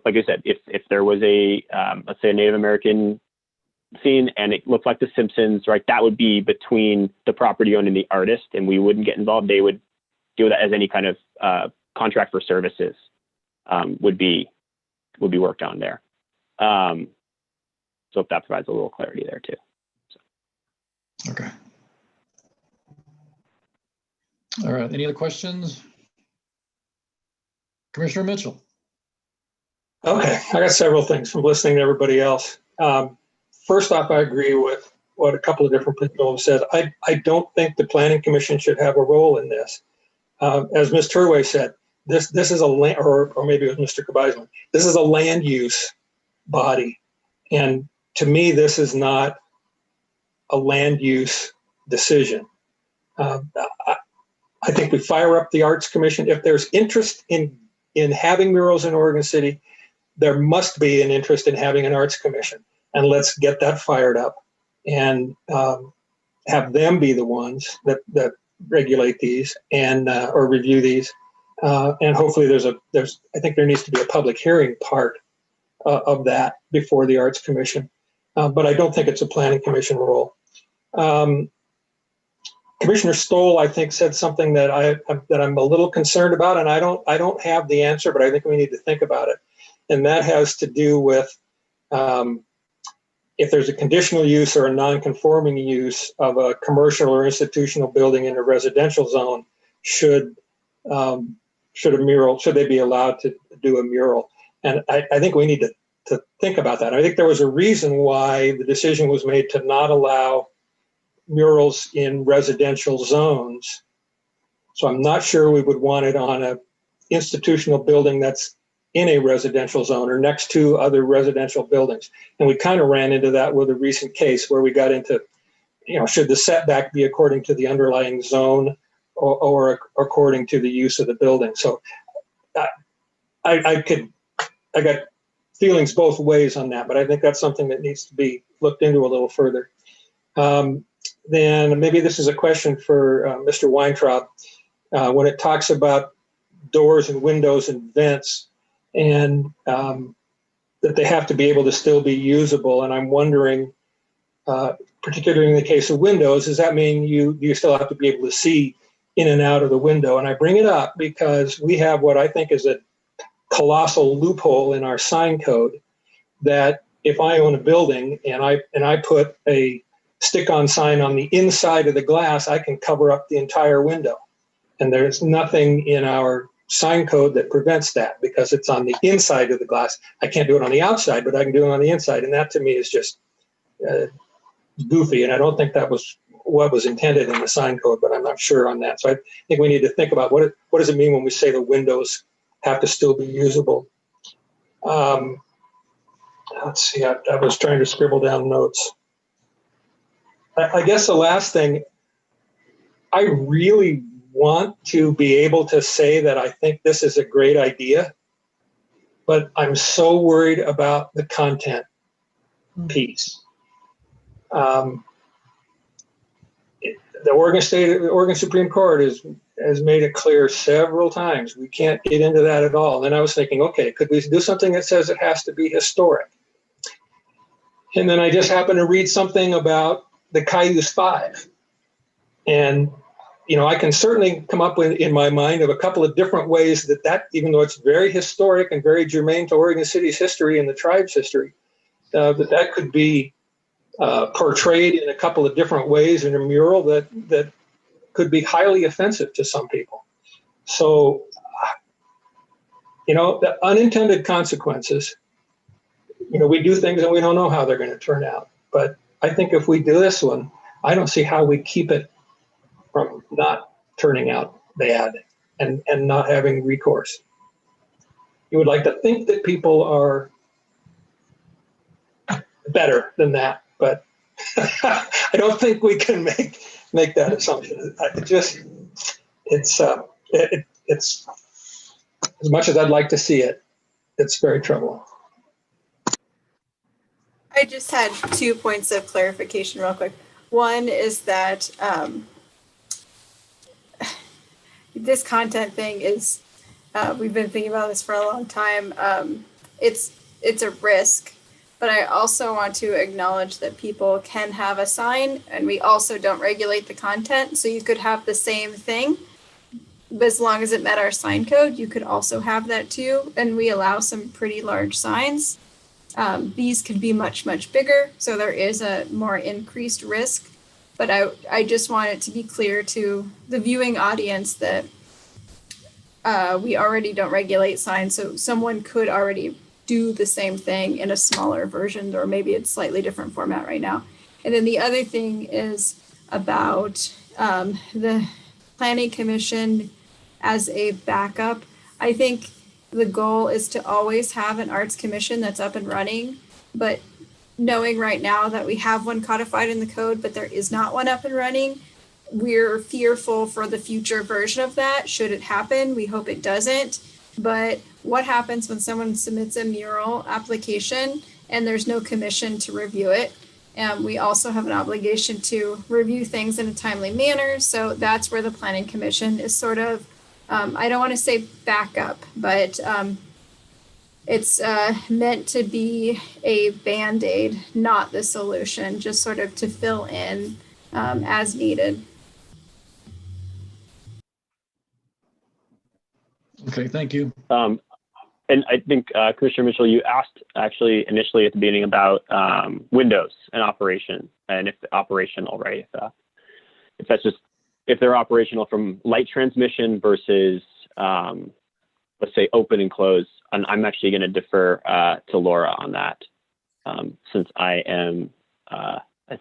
like I said, if there was let's say a Native American scene and it looked like The Simpsons, right, that would be between the property owner and the artist, and we wouldn't get involved. They would do that as any kind of contract for services would be worked on there. So if that provides a little clarity there too. So. Okay. All right. Any other questions? Commissioner Mitchell. Okay, I got several things from listening to everybody else. First off, I agree with what a couple of different people have said. I don't think the Planning Commission should have a role in this. As Ms. Turway said, this is a land, or maybe it was Mr. Kabaizaman, this is a land use body. And to me, this is not a land use decision. I think we fire up the Arts Commission. If there's interest in having murals in Oregon City, there must be an interest in having an Arts Commission. and let's get that fired up and have them be the ones that regulate these and or review these. And hopefully I think there needs to be a public hearing part of that before the Arts Commission. But I don't think it's a planning commission role. Commissioner Stoll, I think, said something that I'm a little concerned about, and I don't have the answer, but I think we need to think about it. And that has to do with if there's a conditional use or a non-conforming use of a commercial or institutional building in a residential zone, should they be allowed to do a mural? And I think we need to think about that. I think there was a reason why the decision was made to not allow murals in residential zones. So I'm not sure we would want it on a institutional building that's in a residential zone or next to other residential buildings. And we kind of ran into that with a recent case where we got into, should the setback be according to the underlying zone or according to the use of the building? So I got feelings both ways on that, but I think that's something that needs to be looked into a little further. Then maybe this is a question for Mr. Weintraub. When it talks about doors and windows and vents, and that they have to be able to still be usable, and I'm wondering, particularly in the case of windows, does that mean you still have to be able to see in and out of the window? And I bring it up because we have what I think is a colossal loophole in our sign code, that if I own a building and I put a stick-on sign on the inside of the glass, I can cover up the entire window. And there's nothing in our sign code that prevents that because it's on the inside of the glass. I can't do it on the outside, but I can do it on the inside. And that to me is just goofy. And I don't think that was what was intended in the sign code, but I'm not sure on that. So I think we need to think about what does it mean when we say the windows have to still be usable. Let's see, I was trying to scribble down notes. I guess the last thing, I really want to be able to say that I think this is a great idea, but I'm so worried about the content piece. The Oregon Supreme Court has made it clear several times we can't get into that at all. And I was thinking, okay, could we do something that says it has to be historic? And then I just happened to read something about the Cayuse 5. And, I can certainly come up with in my mind of a couple of different ways that even though it's very historic and very germane to Oregon City's history and the tribe's history, that could be portrayed in a couple of different ways in a mural that could be highly offensive to some people. So, the unintended consequences, we do things and we don't know how they're going to turn out. But I think if we do this one, I don't see how we keep it from not turning out bad and not having recourse. You would like to think that people are better than that, but I don't think we can make that assumption. It's as much as I'd like to see it, it's very troubling. I just had 2 points of clarification real quick. One is that this content thing is, we've been thinking about this for a long time. It's a risk, but I also want to acknowledge that people can have a sign and we also don't regulate the content. So you could have the same thing, but as long as it met our sign code, you could also have that too. And we allow some pretty large signs. These could be much, much bigger. So there is a more increased risk. But I just want it to be clear to the viewing audience that we already don't regulate signs. So someone could already do the same thing in a smaller version, or maybe it's slightly different format right now. And then the other thing is about the Planning Commission as a backup. I think the goal is to always have an Arts Commission that's up and running, but knowing right now that we have one codified in the code, but there is not one up and running, we're fearful for the future version of that. Should it happen, we hope it doesn't. But what happens when someone submits a mural application and there's no commission to review it. We also have an obligation to review things in a timely manner. So that's where the planning commission is sort of, I don't want to say backup, but it's meant to be a Band-Aid, not the solution, just sort of to fill in as needed. Okay, thank you. And I think, Commissioner Mitchell, you asked actually initially at the beginning about windows and operation, and if operational, right? If that's just, if they're operational from light transmission versus, let's say, open and close. And I'm actually going to defer to Laura on that, since I am,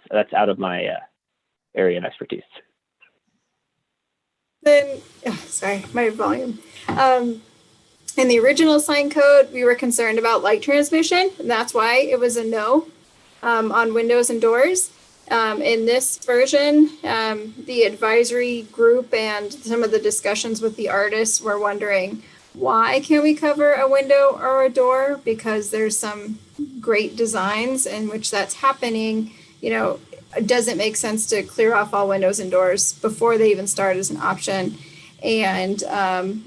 that's out of my area of expertise. Then, sorry, my volume. In the original sign code, we were concerned about light transmission, and that's why it was a no on windows and doors. In this version, the advisory group and some of the discussions with the artists were wondering, why can't we cover a window or a door? Because there's some great designs in which that's happening. You know, it doesn't make sense to clear off all windows and doors before they even start as an option. And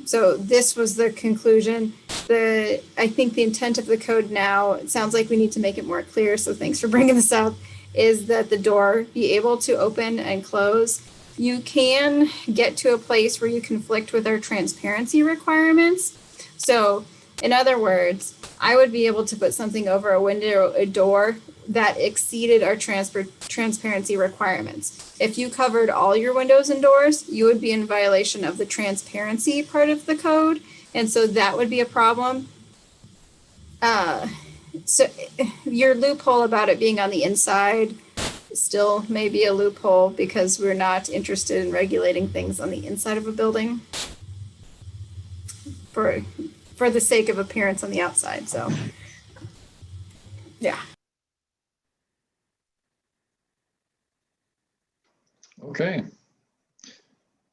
so this was the conclusion. I think the intent of the code now, it sounds like we need to make it more clear, so thanks for bringing this up, is that the door be able to open and close. You can get to a place where you conflict with our transparency requirements. So in other words, I would be able to put something over a window, a door that exceeded our transparency requirements. If you covered all your windows and doors, you would be in violation of the transparency part of the code. And so that would be a problem. So your loophole about it being on the inside still may be a loophole because we're not interested in regulating things on the inside of a building for the sake of appearance on the outside. So, yeah. Okay.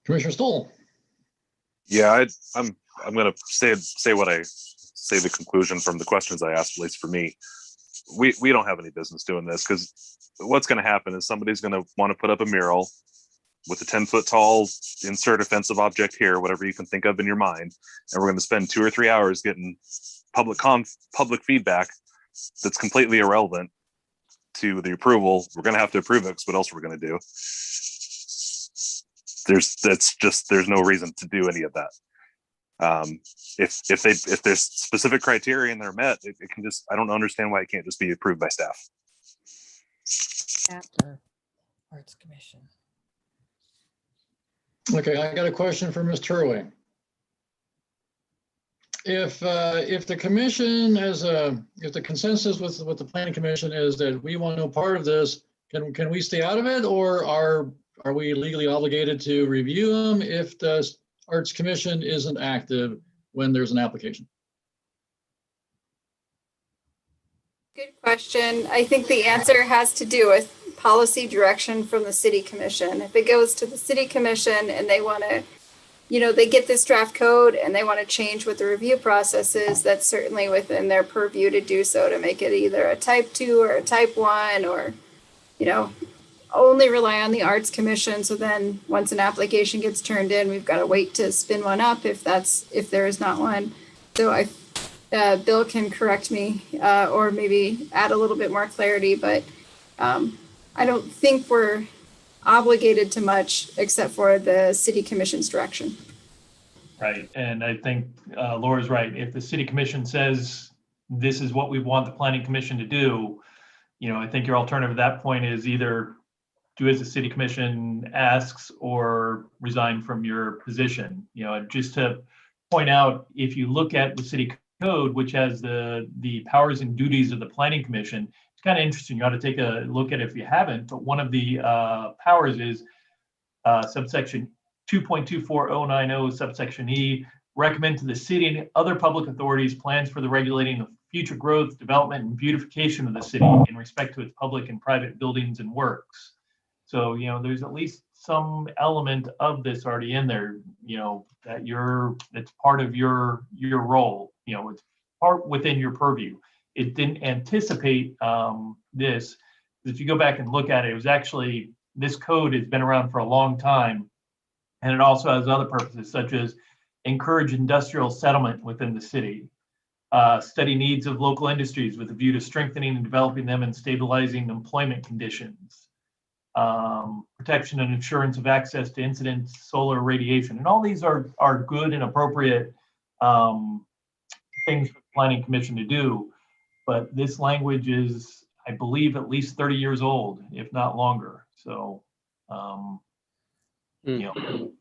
Commissioner Stoll. Yeah, I'm going to say what I say the conclusion from the questions I asked, at least for me. We don't have any business doing this, because what's going to happen is somebody's going to want to put up a mural with a 10-foot tall insert offensive object here, whatever you can think of in your mind, and we're going to spend 2 or 3 hours getting public feedback that's completely irrelevant to the approval. We're going to have to approve it, because what else we're going to do? There's no reason to do any of that. If there's specific criteria and they're met, it can just, I don't understand why it can't just be approved by staff. After Arts Commission. Okay, I got a question for Ms. Turley. If the commission if the consensus with the planning commission is that we want no part of this, can we stay out of it, or are we legally obligated to review them if the Arts Commission isn't active when there's an application? Good question. I think the answer has to do with policy direction from the city commission. If it goes to the city commission and they want to, they get this draft code and they want to change what the review process is, that's certainly within their purview to do so, to make it either a type 2 or a type 1, or, only rely on the Arts Commission. So then once an application gets turned in, we've got to wait to spin one up if there is not one. So Bill can correct me or maybe add a little bit more clarity, but I don't think we're obligated to much except for the city commission's direction. Right, and I think Laura's right. If the city commission says this is what we want the planning commission to do, I think your alternative at that point is either do as the city commission asks or resign from your position. Just to point out, if you look at the city code, which has the powers and duties of the planning commission, it's kind of interesting. You ought to take a look at it if you haven't, but one of the powers is subsection 2.24090 subsection E, recommend to the city and other public authorities plans for the regulating of future growth, development, and beautification of the city in respect to its public and private buildings and works. So, there's at least some element of this already in there, that it's part of your role, it's part within your purview. it didn't anticipate this. If you go back and look at it, it was actually, this code has been around for a long time. And it also has other purposes, such as encourage industrial settlement within the city, study needs of local industries with a view to strengthening and developing them and stabilizing employment conditions, protection and assurance of access to incident solar radiation. And all these are good and appropriate things for the Planning Commission to do. But this language is, I believe, at least 30 years old, if not longer. So, you know.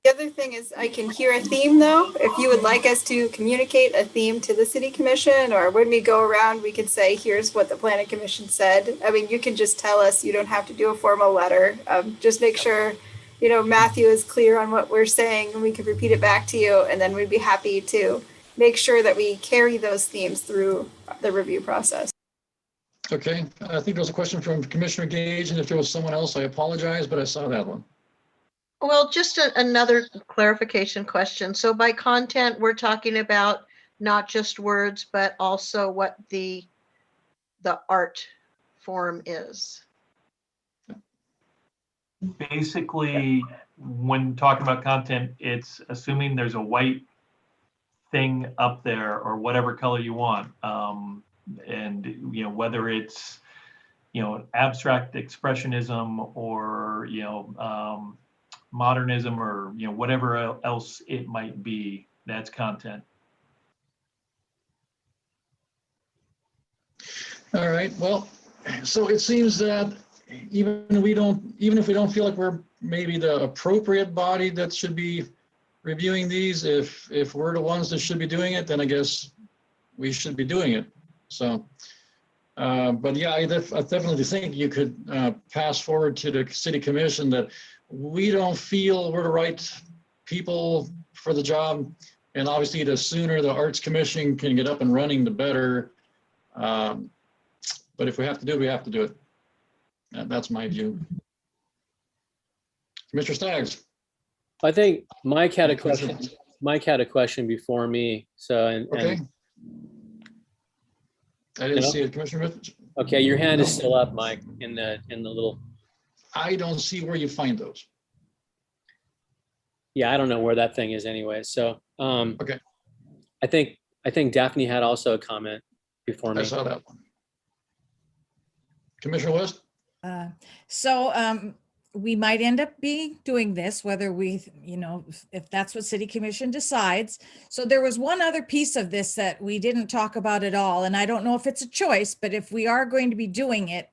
The other thing is I can hear a theme though. If you would like us to communicate a theme to the city commission, or when we go around, we could say, here's what the planning commission said. I mean, you can just tell us, you don't have to do a formal letter. Just make sure, you know, Matthew is clear on what we're saying and we can repeat it back to you. And then we'd be happy to make sure that we carry those themes through the review process. Okay, I think there was a question from Commissioner Gage, and if there was someone else, I apologize, but I saw that one. Well, just another clarification question. So by content, we're talking about not just words, but also what the art form is. Basically, when talking about content, it's assuming there's a white thing up there or whatever color you want. And, you know, whether it's, you know, abstract expressionism or, you know, modernism or, you know, whatever else it might be, that's content. All right, well, so it seems that even if we don't feel like we're maybe the appropriate body that should be reviewing these, if we're the ones that should be doing it, then I guess we should be doing it. So, but yeah, I definitely think you could pass forward to the city commission that we don't feel we're the right people for the job. And obviously the sooner the Arts Commission can get up and running, the better. But if we have to do it, we have to do it. That's my view. Mr. Staggs. I think Mike had a question. Mike had a question before me. So, Okay. I didn't see it, Commissioner. Okay, your hand is still up, Mike, in the little. I don't see where you find those. Yeah, I don't know where that thing is anyway. So, okay. I think Daphne had also a comment before me. I saw that one. Commissioner West? So we might end up doing this, whether we, you know, if that's what city commission decides. So there was one other piece of this that we didn't talk about at all. And I don't know if it's a choice, but if we are going to be doing it,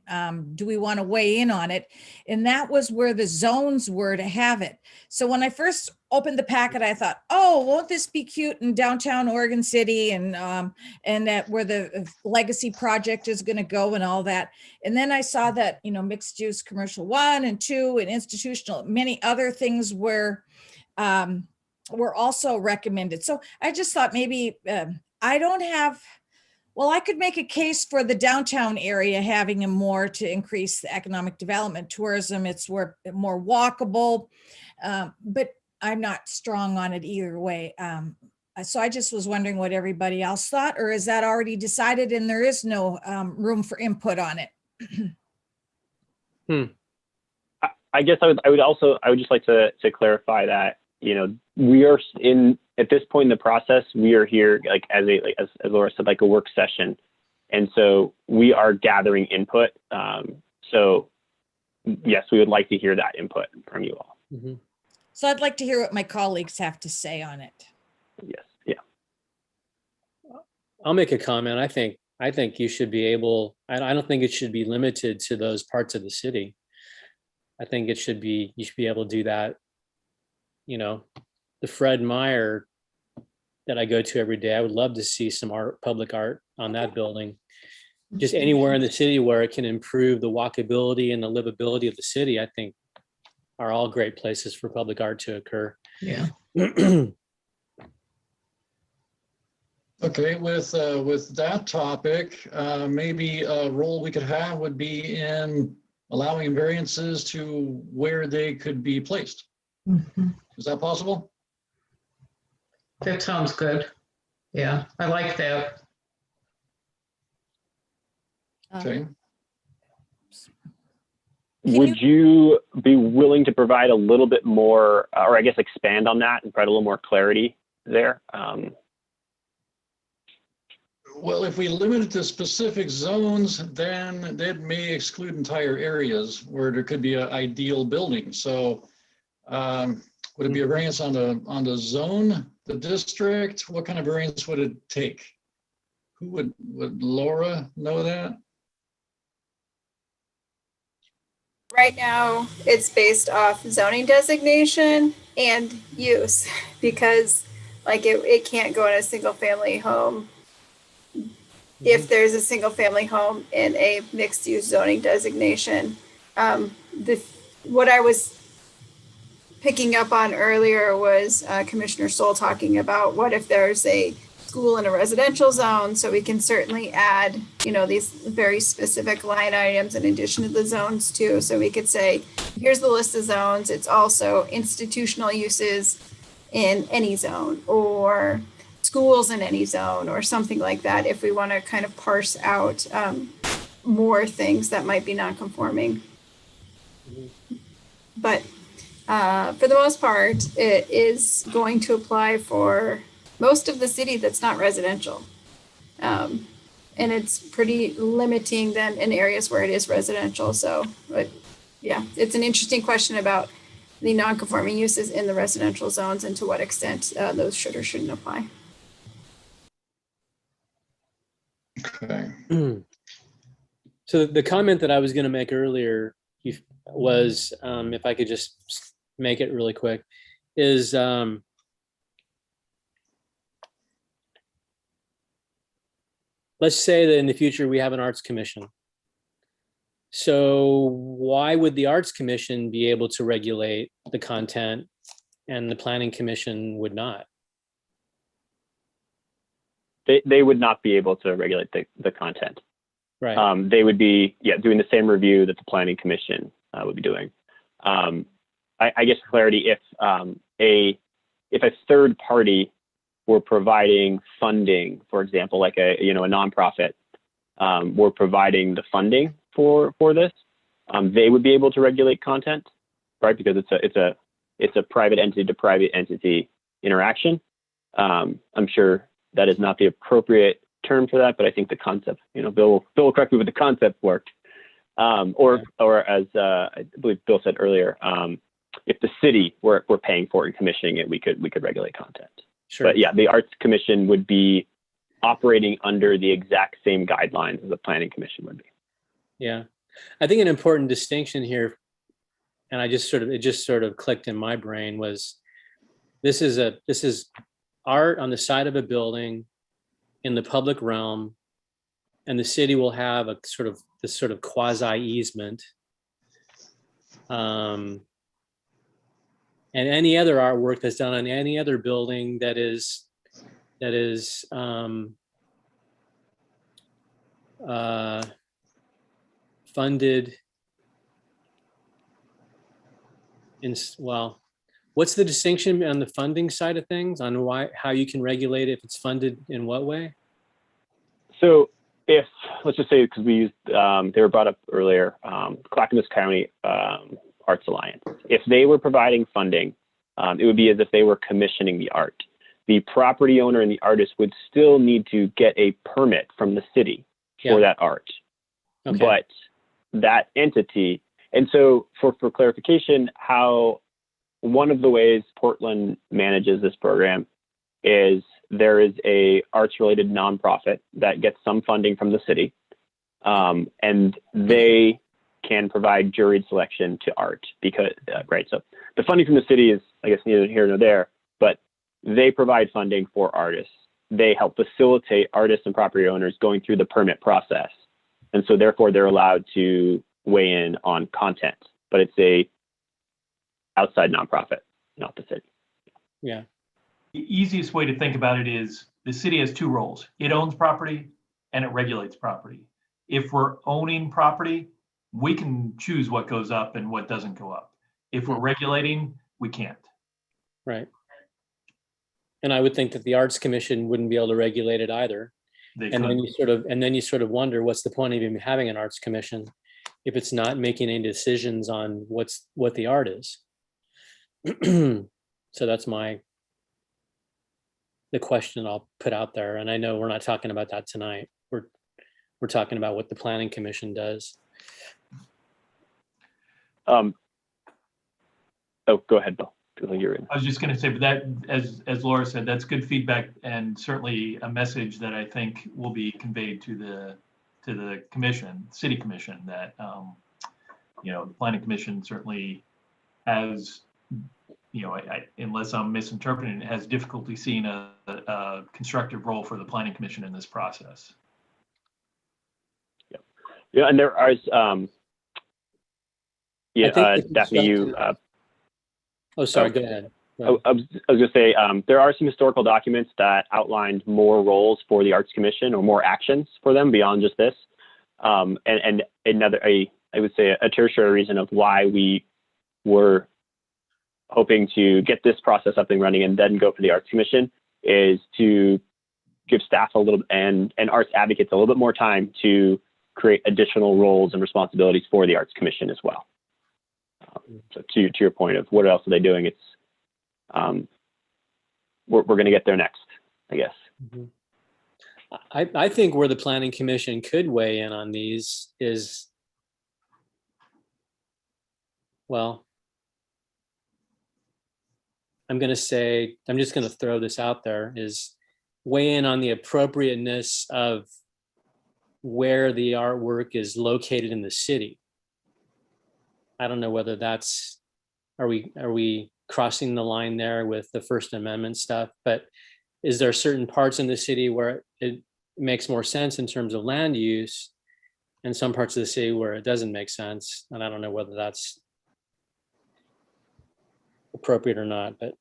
do we want to weigh in on it? And that was where the zones were to have it. So when I first opened the packet, I thought, oh, won't this be cute in downtown Oregon City and that where the legacy project is going to go and all that. And then I saw that, you know, mixed use commercial 1 and 2 and institutional, many other things were also recommended. So I just thought maybe I could make a case for the downtown area having a more to increase the economic development, tourism. It's more walkable, but I'm not strong on it either way. So I just was wondering what everybody else thought, or is that already decided and there is no room for input on it? I guess I would just like to clarify that, you know, we are at this point in the process, we are here like as Laura said, like a work session. And so we are gathering input. So yes, we would like to hear that input from you all. Mm-hmm. So I'd like to hear what my colleagues have to say on it. Yes. Yeah. I'll make a comment. I think you should be able, I don't think it should be limited to those parts of the city. I think you should be able to do that. You know, the Fred Meyer that I go to every day, I would love to see some public art on that building. Just anywhere in the city where it can improve the walkability and the livability of the city, I think are all great places for public art to occur. Yeah. Okay, with that topic, maybe a role we could have would be in allowing variances to where they could be placed. Mm-hmm. Is that possible? That sounds good. Yeah, I like that. Okay. Would you be willing to provide a little bit more, or I guess expand on that and provide a little more clarity there? Well, if we limit it to specific zones, then that may exclude entire areas where there could be an ideal building. So would it be a variance on the zone, the district? What kind of variance would it take? Who would Laura know that? Right now, it's based off zoning designation and use because like it can't go in a single family home if there's a single family home in a mixed use zoning designation. What I was picking up on earlier was Commissioner Stoll talking about what if there's a school in a residential zone, so we can certainly add, you know, these very specific line items in addition to the zones too. So we could say, here's the list of zones. It's also institutional uses in any zone or schools in any zone or something like that if we want to kind of parse out more things that might be non-conforming. But for the most part, it is going to apply for most of the city that's not residential. And it's pretty limiting then in areas where it is residential. So, but yeah, it's an interesting question about the non-conforming uses in the residential zones and to what extent those should or shouldn't apply. Okay. So the comment that I was going to make earlier was, if I could just make it really quick, is let's say that in the future we have an arts commission. So why would the arts commission be able to regulate the content and the planning commission would not? They would not be able to regulate the content. Right. They would be doing the same review that the planning commission would be doing. I guess for clarity, if a third party were providing funding, for example, like a nonprofit, were providing the funding for this, they would be able to regulate content, right? Because it's a private entity to private entity interaction. I'm sure that is not the appropriate term for that, but I think the concept, Bill will correct me, but the concept worked. Or as I believe Bill said earlier, if the city were paying for it and commissioning it, we could regulate content. Sure. But yeah, the Arts Commission would be operating under the exact same guidelines as the Planning Commission would be. Yeah, I think an important distinction here, and it just sort of clicked in my brain, was this is art on the side of a building in the public realm, and the city will have this sort of quasi easement. And any other artwork that's done on any other building that is funded what's the distinction on the funding side of things on how you can regulate it if it's funded in what way? So if, let's just say, because we used, they were brought up earlier, Clackamas County Arts Alliance. If they were providing funding, it would be as if they were commissioning the art. The property owner and the artist would still need to get a permit from the city for that art. Okay. But that entity, and so for clarification, how one of the ways Portland manages this program is there is a arts-related nonprofit that gets some funding from the city, and they can provide juried selection to art because, right, so the funding from the city is, I guess, neither here nor there, but they provide funding for artists. They help facilitate artists and property owners going through the permit process. And so therefore they're allowed to weigh in on content, but it's a outside nonprofit, not the city. Yeah. The easiest way to think about it is the city has two roles. It owns property and it regulates property. If we're owning property, we can choose what goes up and what doesn't go up. If we're regulating, we can't. Right. And I would think that the Arts Commission wouldn't be able to regulate it either. they And then could. you sort of wonder, what's the point of even having an arts commission if it's not making any decisions on what the art is? So that's the question I'll put out there. And I know we're not talking about that tonight. We're talking about what the planning commission does. Oh, go ahead, Bill. You're in. I was just going to say, but that, as Laura said, that's good feedback and certainly a message that I think will be conveyed to the commission, city commission, that the planning commission certainly has, unless I'm misinterpreting it, has difficulty seeing a constructive role for the planning commission in this process. Yeah, and there are, Daphne, you. Oh, sorry, go ahead. I was going to say, there are some historical documents that outlined more roles for the Arts Commission, or more actions for them beyond just this. And another, I would say, a tertiary reason of why we were hoping to get this process up and running and then go for the Arts Commission is to give staff a little, and arts advocates a little bit more time to create additional roles and responsibilities for the Arts Commission as well. So to your point of what else are they doing, it's we're going to get there next, I guess. Mm-hmm. I think where the planning commission could weigh in on these is, well, I'm just going to throw this out there, is weigh in on the appropriateness of where the artwork is located in the city. I don't know whether that's, are we crossing the line there with the First Amendment stuff, but is there certain parts in the city where it makes more sense in terms of land use, and some parts of the city where it doesn't make sense? And I don't know whether that's appropriate or not, but.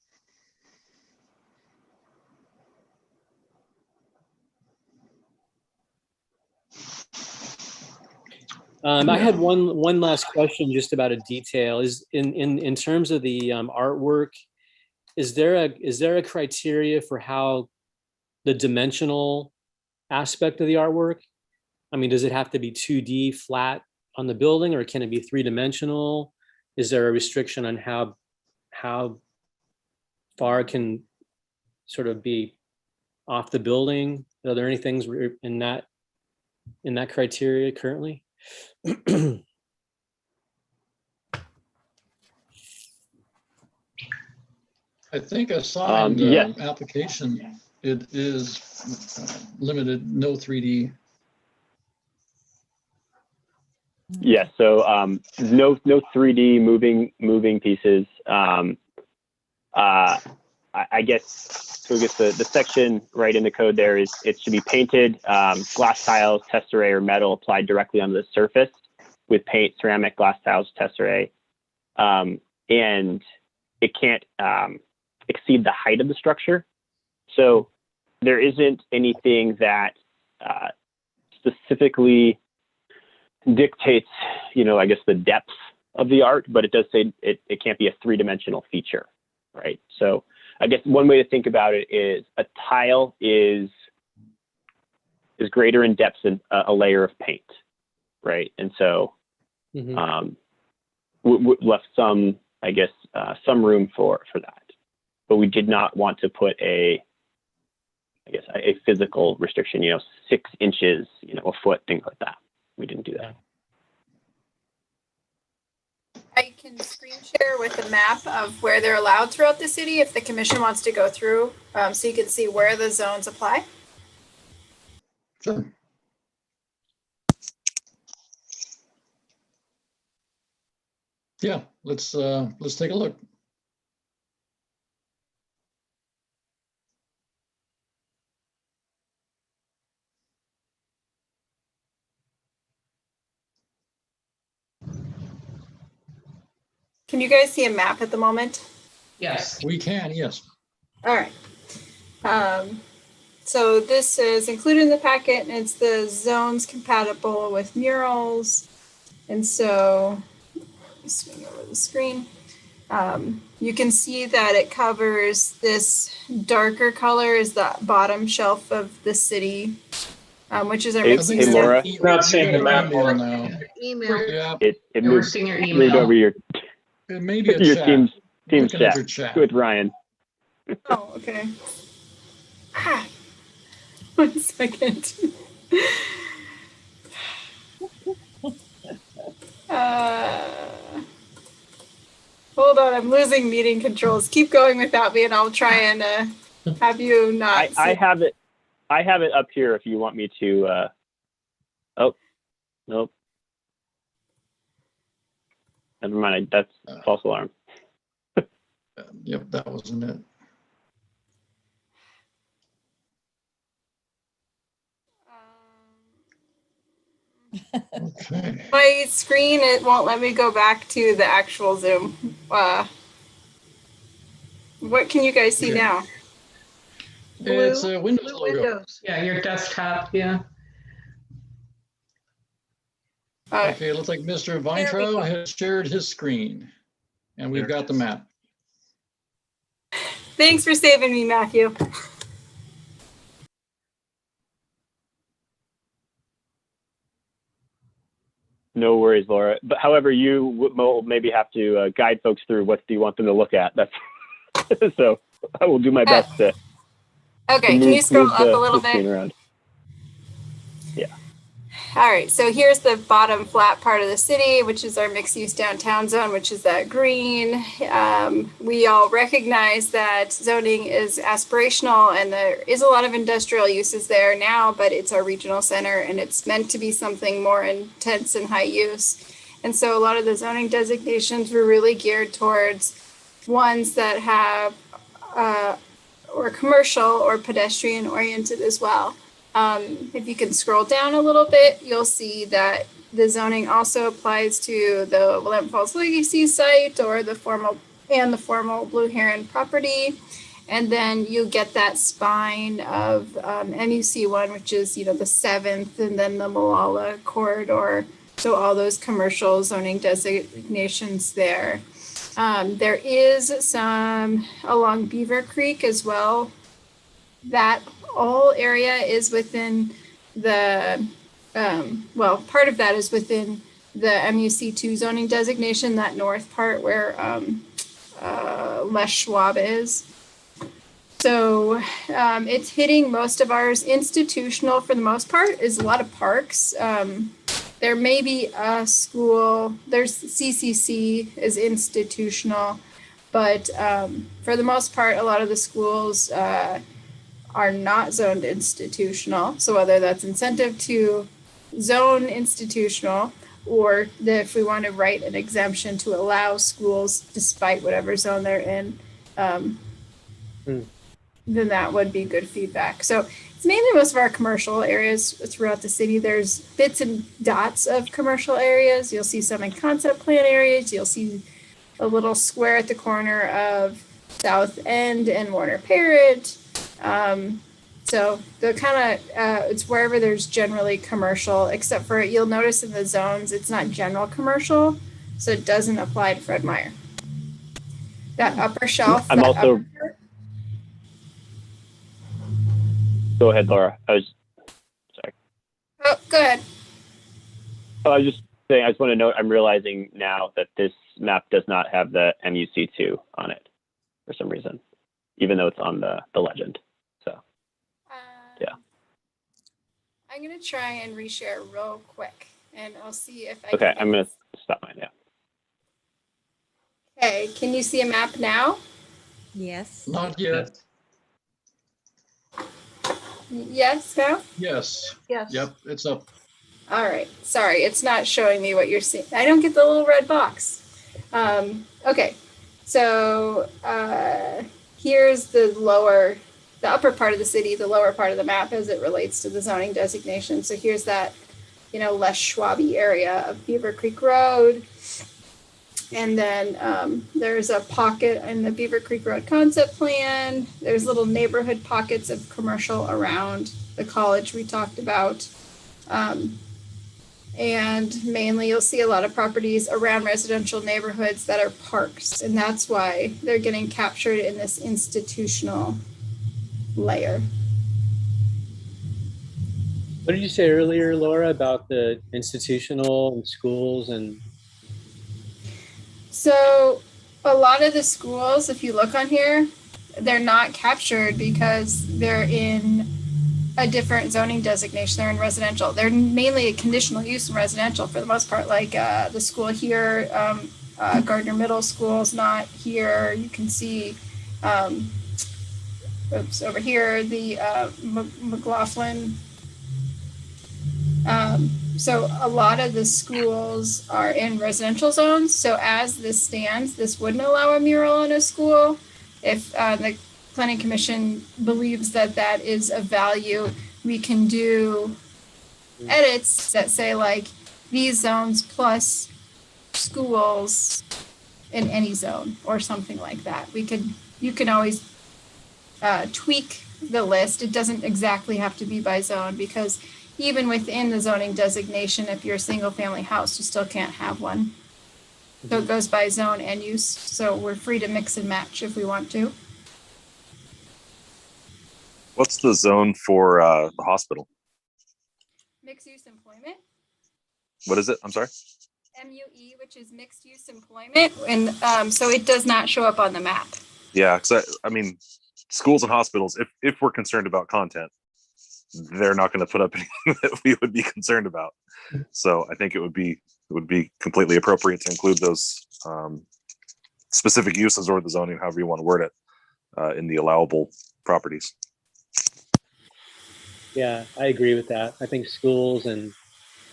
I had one last question just about a detail. Is in terms of the artwork, is there a criteria for how the dimensional aspect of the artwork? I mean, does it have to be 2D flat on the building, or can it be 3-dimensional? Is there a restriction on how far it can sort of be off the building? Are there any things in that criteria currently? I think I saw in the application, it is limited, no 3D. Yes, so no 3D moving pieces. I guess the section right in the code there is it should be painted, glass tiles, tesserae, or metal applied directly onto the surface with paint, ceramic, glass tiles, tesserae, and it can't exceed the height of the structure. So there isn't anything that specifically dictates, I guess, the depth of the art, but it does say it can't be a 3-dimensional feature, right? So I guess one way to think about it is a tile is greater in depth than a layer of paint, right? And so we left some, I guess, some room for that, but we did not want to put a physical restriction, 6 inches, a foot, things like that. We didn't do that. I can screen share with a map of where they're allowed throughout the city if the commission wants to go through, so you can see where the zones apply. Sure. Yeah, let's take a look. Can you guys see a map at the moment? Yes. We can, yes. All right. So this is included in the packet, and it's the zones compatible with murals. And so, let me swing over the screen. You can see that it covers this darker color is the bottom shelf of the city which is our Hey, mixed hey, use. Laura. Not seeing the map, Email Laura. now. Email. Yeah, It We're moved, seeing your moved email. over your it may be a your chat. team's Looking at chat your chat. with Ryan. Oh, okay. Ah, 1 second. Hold on, I'm losing meeting controls. Keep going without me, and I'll try and have you not. I have it. I have it up here if you want me to. Oh, nope. Never mind. That's false alarm. Yep, that wasn't it. Okay. My screen, it won't let me go back to the actual Zoom. What can you guys see Okay. now? It's a Windows Blue logo. windows. Yeah, your desktop, yeah. Okay, it looks like Mr. Weintraub has shared his screen, and we've There it got the is. map. Thanks for saving me, Matthew. No worries, Laura. But however, you will maybe have to guide folks through what do you want them to look at. That's so. I will do my best to Okay, can you scroll up a little the screen bit? around. Yeah. All right, so here's the bottom flat part of the city, which is our mixed use downtown zone, which is that green. We all recognize that zoning is aspirational and there is a lot of industrial uses there now, but it's our regional center and it's meant to be something more intense and high use. And so a lot of the zoning designations were really geared towards ones that have or commercial or pedestrian oriented as well. If you can scroll down a little bit, you'll see that the zoning also applies to the Willamette Falls Legacy site or the formal Blue Heron property. And then you get that spine of MUC1, which is, the 7th, and then the Malala corridor. So all those commercial zoning designations there. There is some along Beaver Creek as well. That whole area is within the, part of that is within the MUC2 zoning designation, that north part where Les Schwab is. So it's hitting most of ours. Institutional, for the most part, is a lot of parks. There may be a school, there's CCC is institutional, but for the most part, a lot of the schools are not zoned institutional. So whether that's incentive to zone institutional, or if we want to write an exemption to allow schools despite whatever zone they're in, then that would be good feedback. So it's mainly most of our commercial areas throughout the city. There's bits and dots of commercial areas. You'll see some in concept plan areas. You'll see a little square at the corner of South End and Warner Parrott. So the kind of, it's wherever there's generally commercial, except for you'll notice in the zones, it's not general commercial. So it doesn't apply to Fred Meyer. That upper shelf. I'm also. Go ahead, Laura. Sorry. Oh, go ahead. Oh, I was just saying, I just want to note, I'm realizing now that this map does not have the MUC2 on it for some reason, even though it's on the legend. So, yeah. I'm going to try and reshare real quick and I'll see if I Okay, can. I'm going to stop mine, yeah. Okay, can you see a map now? Yes. Not yet. Yes, now? Yes. Yes. Yep, it's up. All right. Sorry, it's not showing me what you're seeing. I don't get the little red box. Okay. So here's the upper part of the city, the lower part of the map as it relates to the zoning designation. So here's that, Les Schwabi area of Beaver Creek Road. And then there's a pocket in the Beaver Creek Road concept plan. There's little neighborhood pockets of commercial around the college we talked about. And mainly you'll see a lot of properties around residential neighborhoods that are parks. And that's why they're getting captured in this institutional layer. What did you say earlier, Laura, about the institutional and schools and? So a lot of the schools, if you look on here, they're not captured because they're in a different zoning designation. They're in residential. They're mainly a conditional use in residential for the most part, like the school here, Gardner Middle School is not here. You can see, oops, over here, the McLaughlin. So a lot of the schools are in residential zones. So as this stands, this wouldn't allow a mural in a school. If the Planning Commission believes that that is of value, we can do edits that say like these zones plus schools in any zone or something like that. You can always tweak the list. It doesn't exactly have to be by zone because even within the zoning designation, if you're a single family house, you still can't have one. So it goes by zone and use. So we're free to mix and match if we want to. What's the zone for the hospital? Mixed use employment. What is it? I'm sorry. MUE, which is mixed use employment. And so it does not show up on the map. Yeah, because I mean, schools and hospitals, if we're concerned about content, they're not going to put up anything that we would be concerned about. So I think it would be completely appropriate to include those specific uses or the zoning, however you want to word it, in the allowable properties. Yeah, I agree with that. I think schools and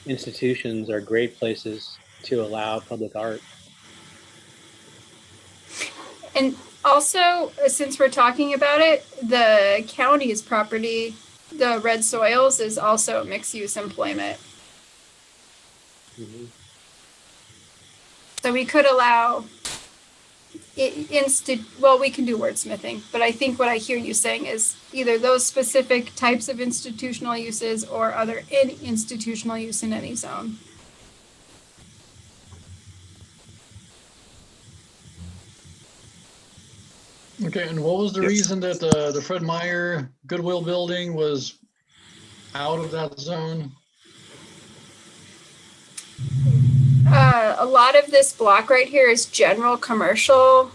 institutions are great places to allow public art. And also, since we're talking about it, the county's property, the red soils, is also mixed use employment. Mm-hmm. So we could allow well, we can do wordsmithing, but I think what I hear you saying is either those specific types of institutional uses or other institutional use in any zone. Okay, and what was the reason that the Fred Meyer Goodwill building was out of that zone? A lot of this block right here is general commercial.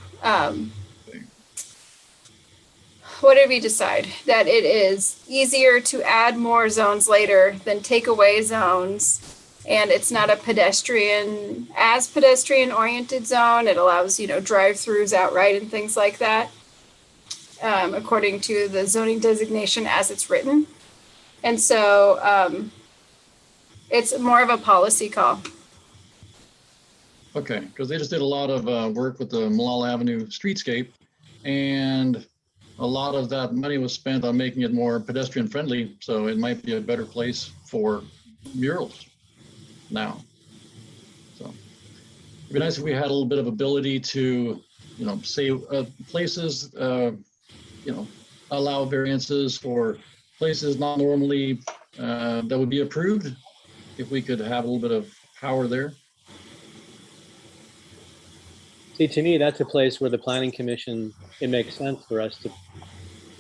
What did we decide? That it is easier to add more zones later than take away zones. And it's not a pedestrian oriented zone. It allows, drive-throughs outright and things like that, according to the zoning designation as it's written. And so it's more of a policy call. Okay, because they just did a lot of work with the Malala Avenue streetscape, and a lot of that money was spent on making it more pedestrian friendly. So it might be a better place for murals now. So it'd be nice if we had a little bit of ability to, say places, allow variances for places not normally that would be approved. If we could have a little bit of power there. See, to me, that's a place where the Planning Commission, it makes sense for us to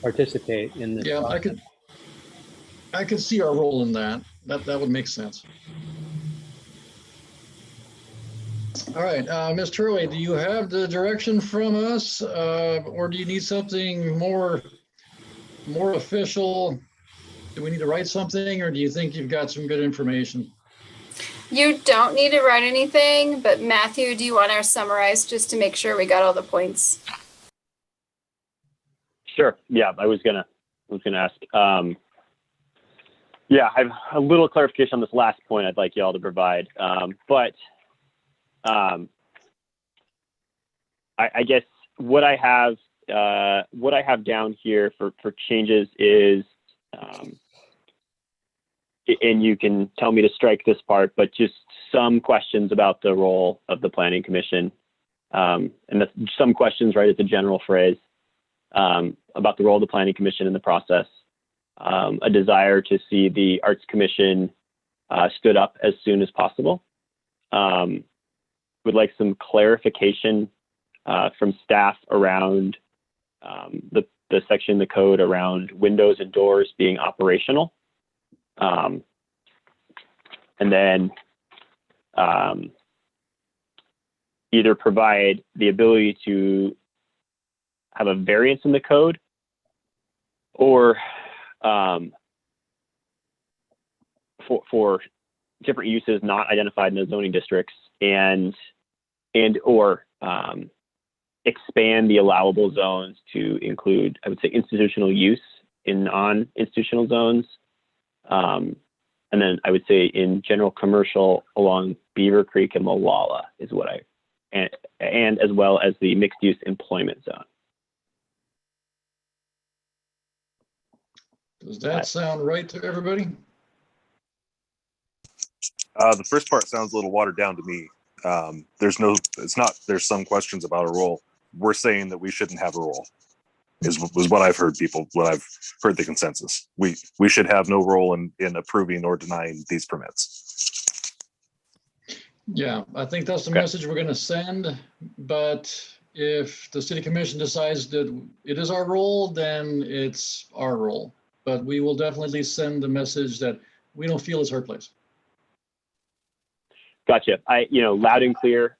participate in this. Yeah, process. I could see our role in that. That would make sense. All right, Ms. Turley, do you have the direction from us, or do you need something more official? Do we need to write something, or do you think you've got some good information? You don't need to write anything, but Matthew, do you want to summarize just to make sure we got all the points? Sure. Yeah, I was gonna ask. Yeah, I have a little clarification on this last point I'd like y'all to provide. I guess what I have down here for changes is, and you can tell me to strike this part, but just some questions about the role of the Planning Commission, and some questions, right, as a general phrase, about the role of the Planning Commission in the process, a desire to see the Arts Commission stood up as soon as possible. Would like some clarification from staff around the section in the code around windows and doors being operational. And then either provide the ability to have a variance in the code, or for different uses not identified in the zoning districts, and or expand the allowable zones to include, I would say, institutional use in non-institutional zones. And then I would say in general commercial along Beaver Creek and Molalla is what and as well as the mixed use employment zone. Does that sound right to everybody? The first part sounds a little watered down to me. There's some questions about a role. We're saying that we shouldn't have a role was what I've heard what I've heard the consensus. We should have no role in approving or denying these permits. Yeah, I think that's the message we're going to send. But if the city commission decides that it is our role, then it's our role. But we will definitely send the message that we don't feel it's our place. Gotcha. Loud and clear.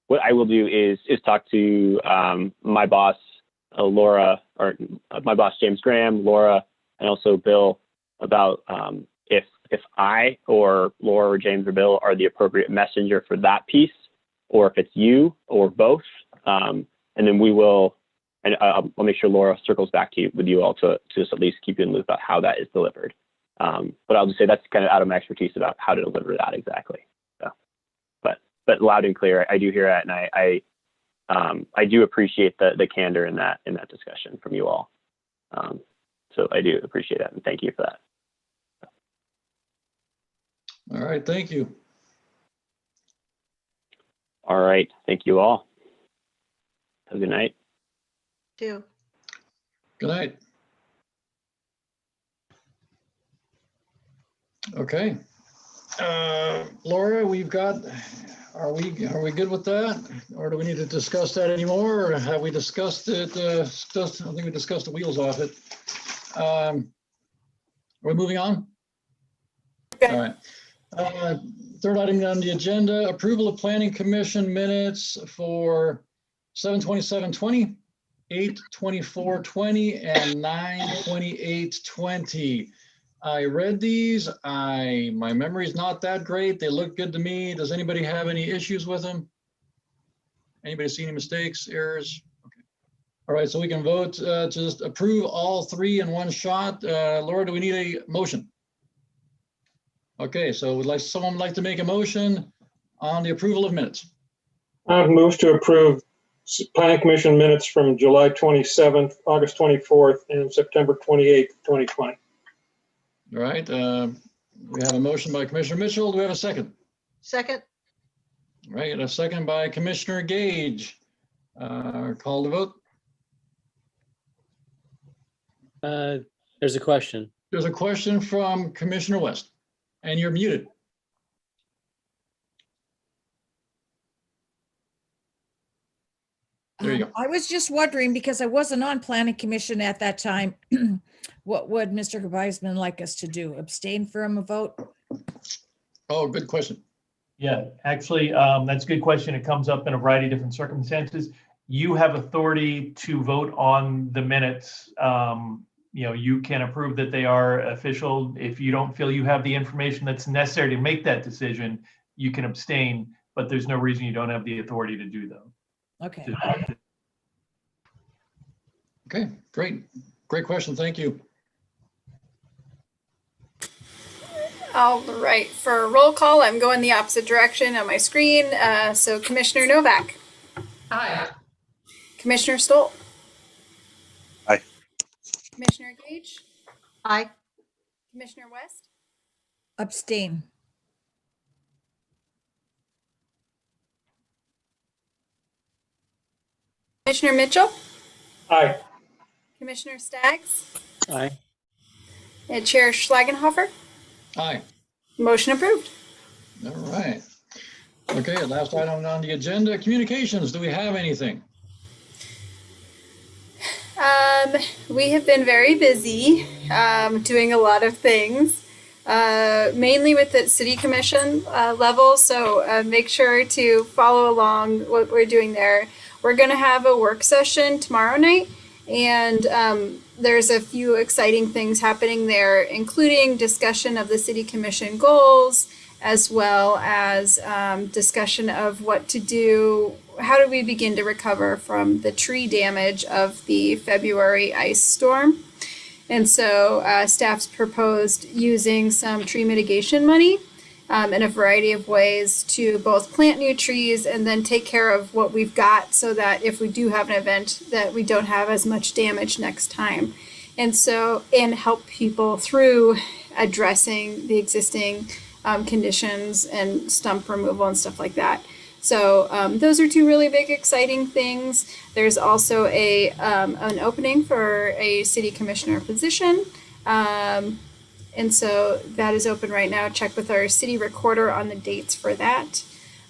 What I will do is talk to my boss, Laura, or my boss, James Graham, Laura, and also Bill about if I or Laura or James or Bill are the appropriate messenger for that piece, or if it's you or both. And then we will, and I'll make sure Laura circles back with you all to just at least keep you in the loop about how that is delivered. But I'll just say that's kind of out of my expertise about how to deliver that exactly. So, but loud and clear, I do hear that, and I do appreciate the candor in that discussion from you all. So I do appreciate that, and thank you for that. All right, thank you. All right, thank you all. Have a good night. Do. Good night. Okay. Laura, are we good with that? Or do we need to discuss that anymore? Or have we discussed it? I think we discussed the wheels off it. Are we moving on? Okay. All right. Third item on the agenda, approval of planning commission minutes for 7/27/20, 8/24/20, and 9/28/20. I read these. My memory is not that great. They look good to me. Does anybody have any issues with them? Anybody see any mistakes, errors? Okay. All right, so we can vote to just approve all three in one shot. Laura, do we need a motion? Okay, so would someone like to make a motion on the approval of minutes? I've moved to approve planning commission minutes from July 27th, August 24th, and September 28th, 2020. All right, we have a motion by Commissioner Mitchell. Do we have a second? Second. All right, a second by Commissioner Gage. Call the vote. There's a question. There's a question from Commissioner West, and you're muted. There you go. I was just wondering, because I wasn't on planning commission at that time, what would Mr. Weisman like us to do? Abstain from a vote? Oh, good question. Yeah, actually, that's a good question. It comes up in a variety of different circumstances. You have authority to vote on the minutes. You can approve that they are official. If you don't feel you have the information that's necessary to make that decision, you can abstain, but there's no reason you don't have the authority to do that. Okay. Okay, great. Great question. Thank you. All right, for a roll call, I'm going the opposite direction on my screen. So Commissioner Novak. Aye. Commissioner Stoll. Aye. Commissioner Gage. Aye. Commissioner West. Abstain. Commissioner Mitchell. Aye. Commissioner Staggs. Aye. And Chair Schlagenhofer. Aye. Motion approved. All right. Okay, last item on the agenda, communications. Do we have anything? We have been very busy. doing a lot of things, mainly with the city commission level. So make sure to follow along what we're doing there. We're going to have a work session tomorrow night, and there's a few exciting things happening there, including discussion of the city commission goals, as well as discussion of what to do. How do we begin to recover from the tree damage of the February ice storm? And so staff's proposed using some tree mitigation money in a variety of ways to both plant new trees and then take care of what we've got, so that if we do have an event, that we don't have as much damage next time. And so, and help people through addressing the existing conditions and stump removal and stuff like that. So those are two really big, exciting things. There's also an opening for a city commissioner position. And so that is open right now. Check with our city recorder on the dates for that.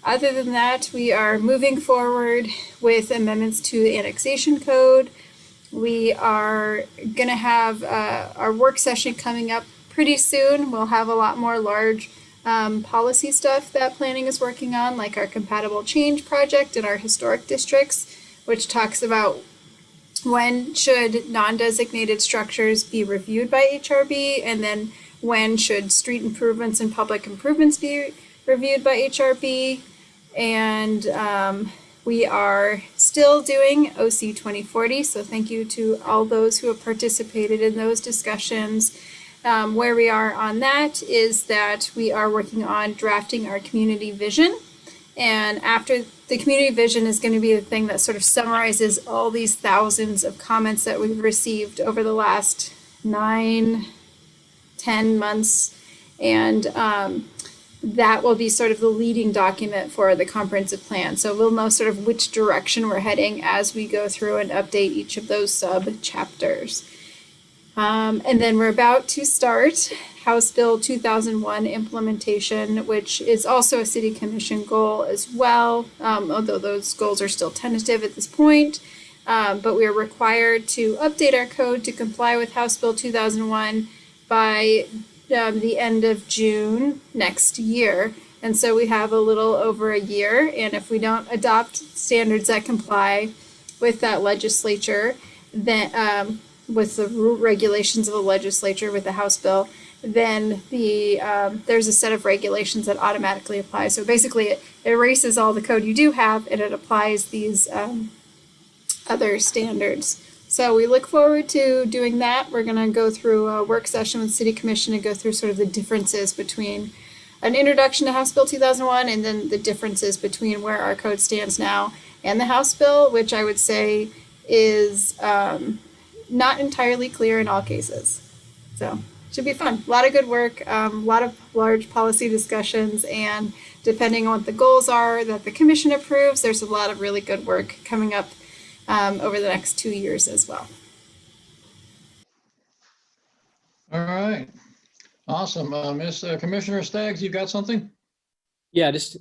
Other than that, we are moving forward with amendments to the annexation code. We are going to have our work session coming up pretty soon. We'll have a lot more large policy stuff that planning is working on, like our compatible change project in our historic districts, which talks about when should non-designated structures be reviewed by HRB, and then when should street improvements and public improvements be reviewed by HRB. And we are still doing OC 2040, so thank you to all those who have participated in those discussions. Where we are on that is that we are working on drafting our community vision. And after the community vision is going to be the thing that sort of summarizes all these thousands of comments that we've received over the last 9-10 months. And that will be sort of the leading document for the comprehensive plan. So we'll know sort of which direction we're heading as we go through and update each of those sub chapters. And then we're about to start House Bill 2001 implementation, which is also a city commission goal as well, although those goals are still tentative at this point. But we are required to update our code to comply with House Bill 2001 by the end of June next year. And so we have a little over a year. And if we don't adopt standards that comply with that legislature, then with the regulations of the legislature with the House bill, then there's a set of regulations that automatically apply. So basically it erases all the code you do have, and it applies these other standards. So we look forward to doing that. We're going to go through a work session with City Commission and go through sort of the differences between an introduction to House Bill 2001 and then the differences between where our code stands now and the House bill, which I would say is not entirely clear in all cases. So should be fun. A lot of good work, a lot of large policy discussions, and depending on what the goals are that the commission approves, there's a lot of really good work coming up over the next 2 years as well. All right. Awesome. Miss Commissioner Staggs, you got something? Yeah, just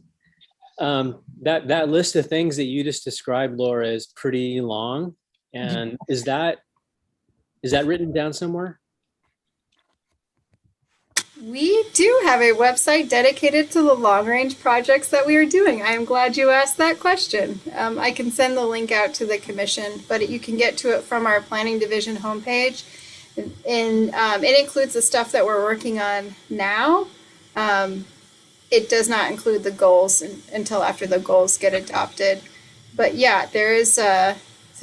that list of things that you just described, Laura, is pretty long. And is that written down somewhere? We do have a website dedicated to the long-range projects that we are doing. I am glad you asked that question. I can send the link out to the commission, but you can get to it from our planning division homepage. And it includes the stuff that we're working on now. It does not include the goals until after the goals get adopted. But yeah, there is so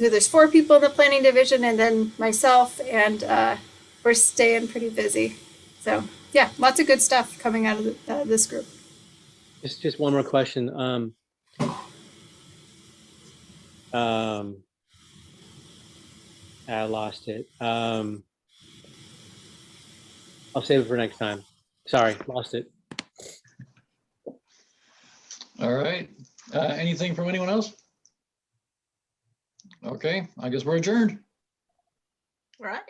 there's 4 people in the planning division and then myself, and we're staying pretty busy. So yeah, lots of good stuff coming out of this group. Just one more question. I lost it. I'll save it for next time. Sorry, lost it. All right. Anything from anyone else? Okay, I guess we're adjourned. Right.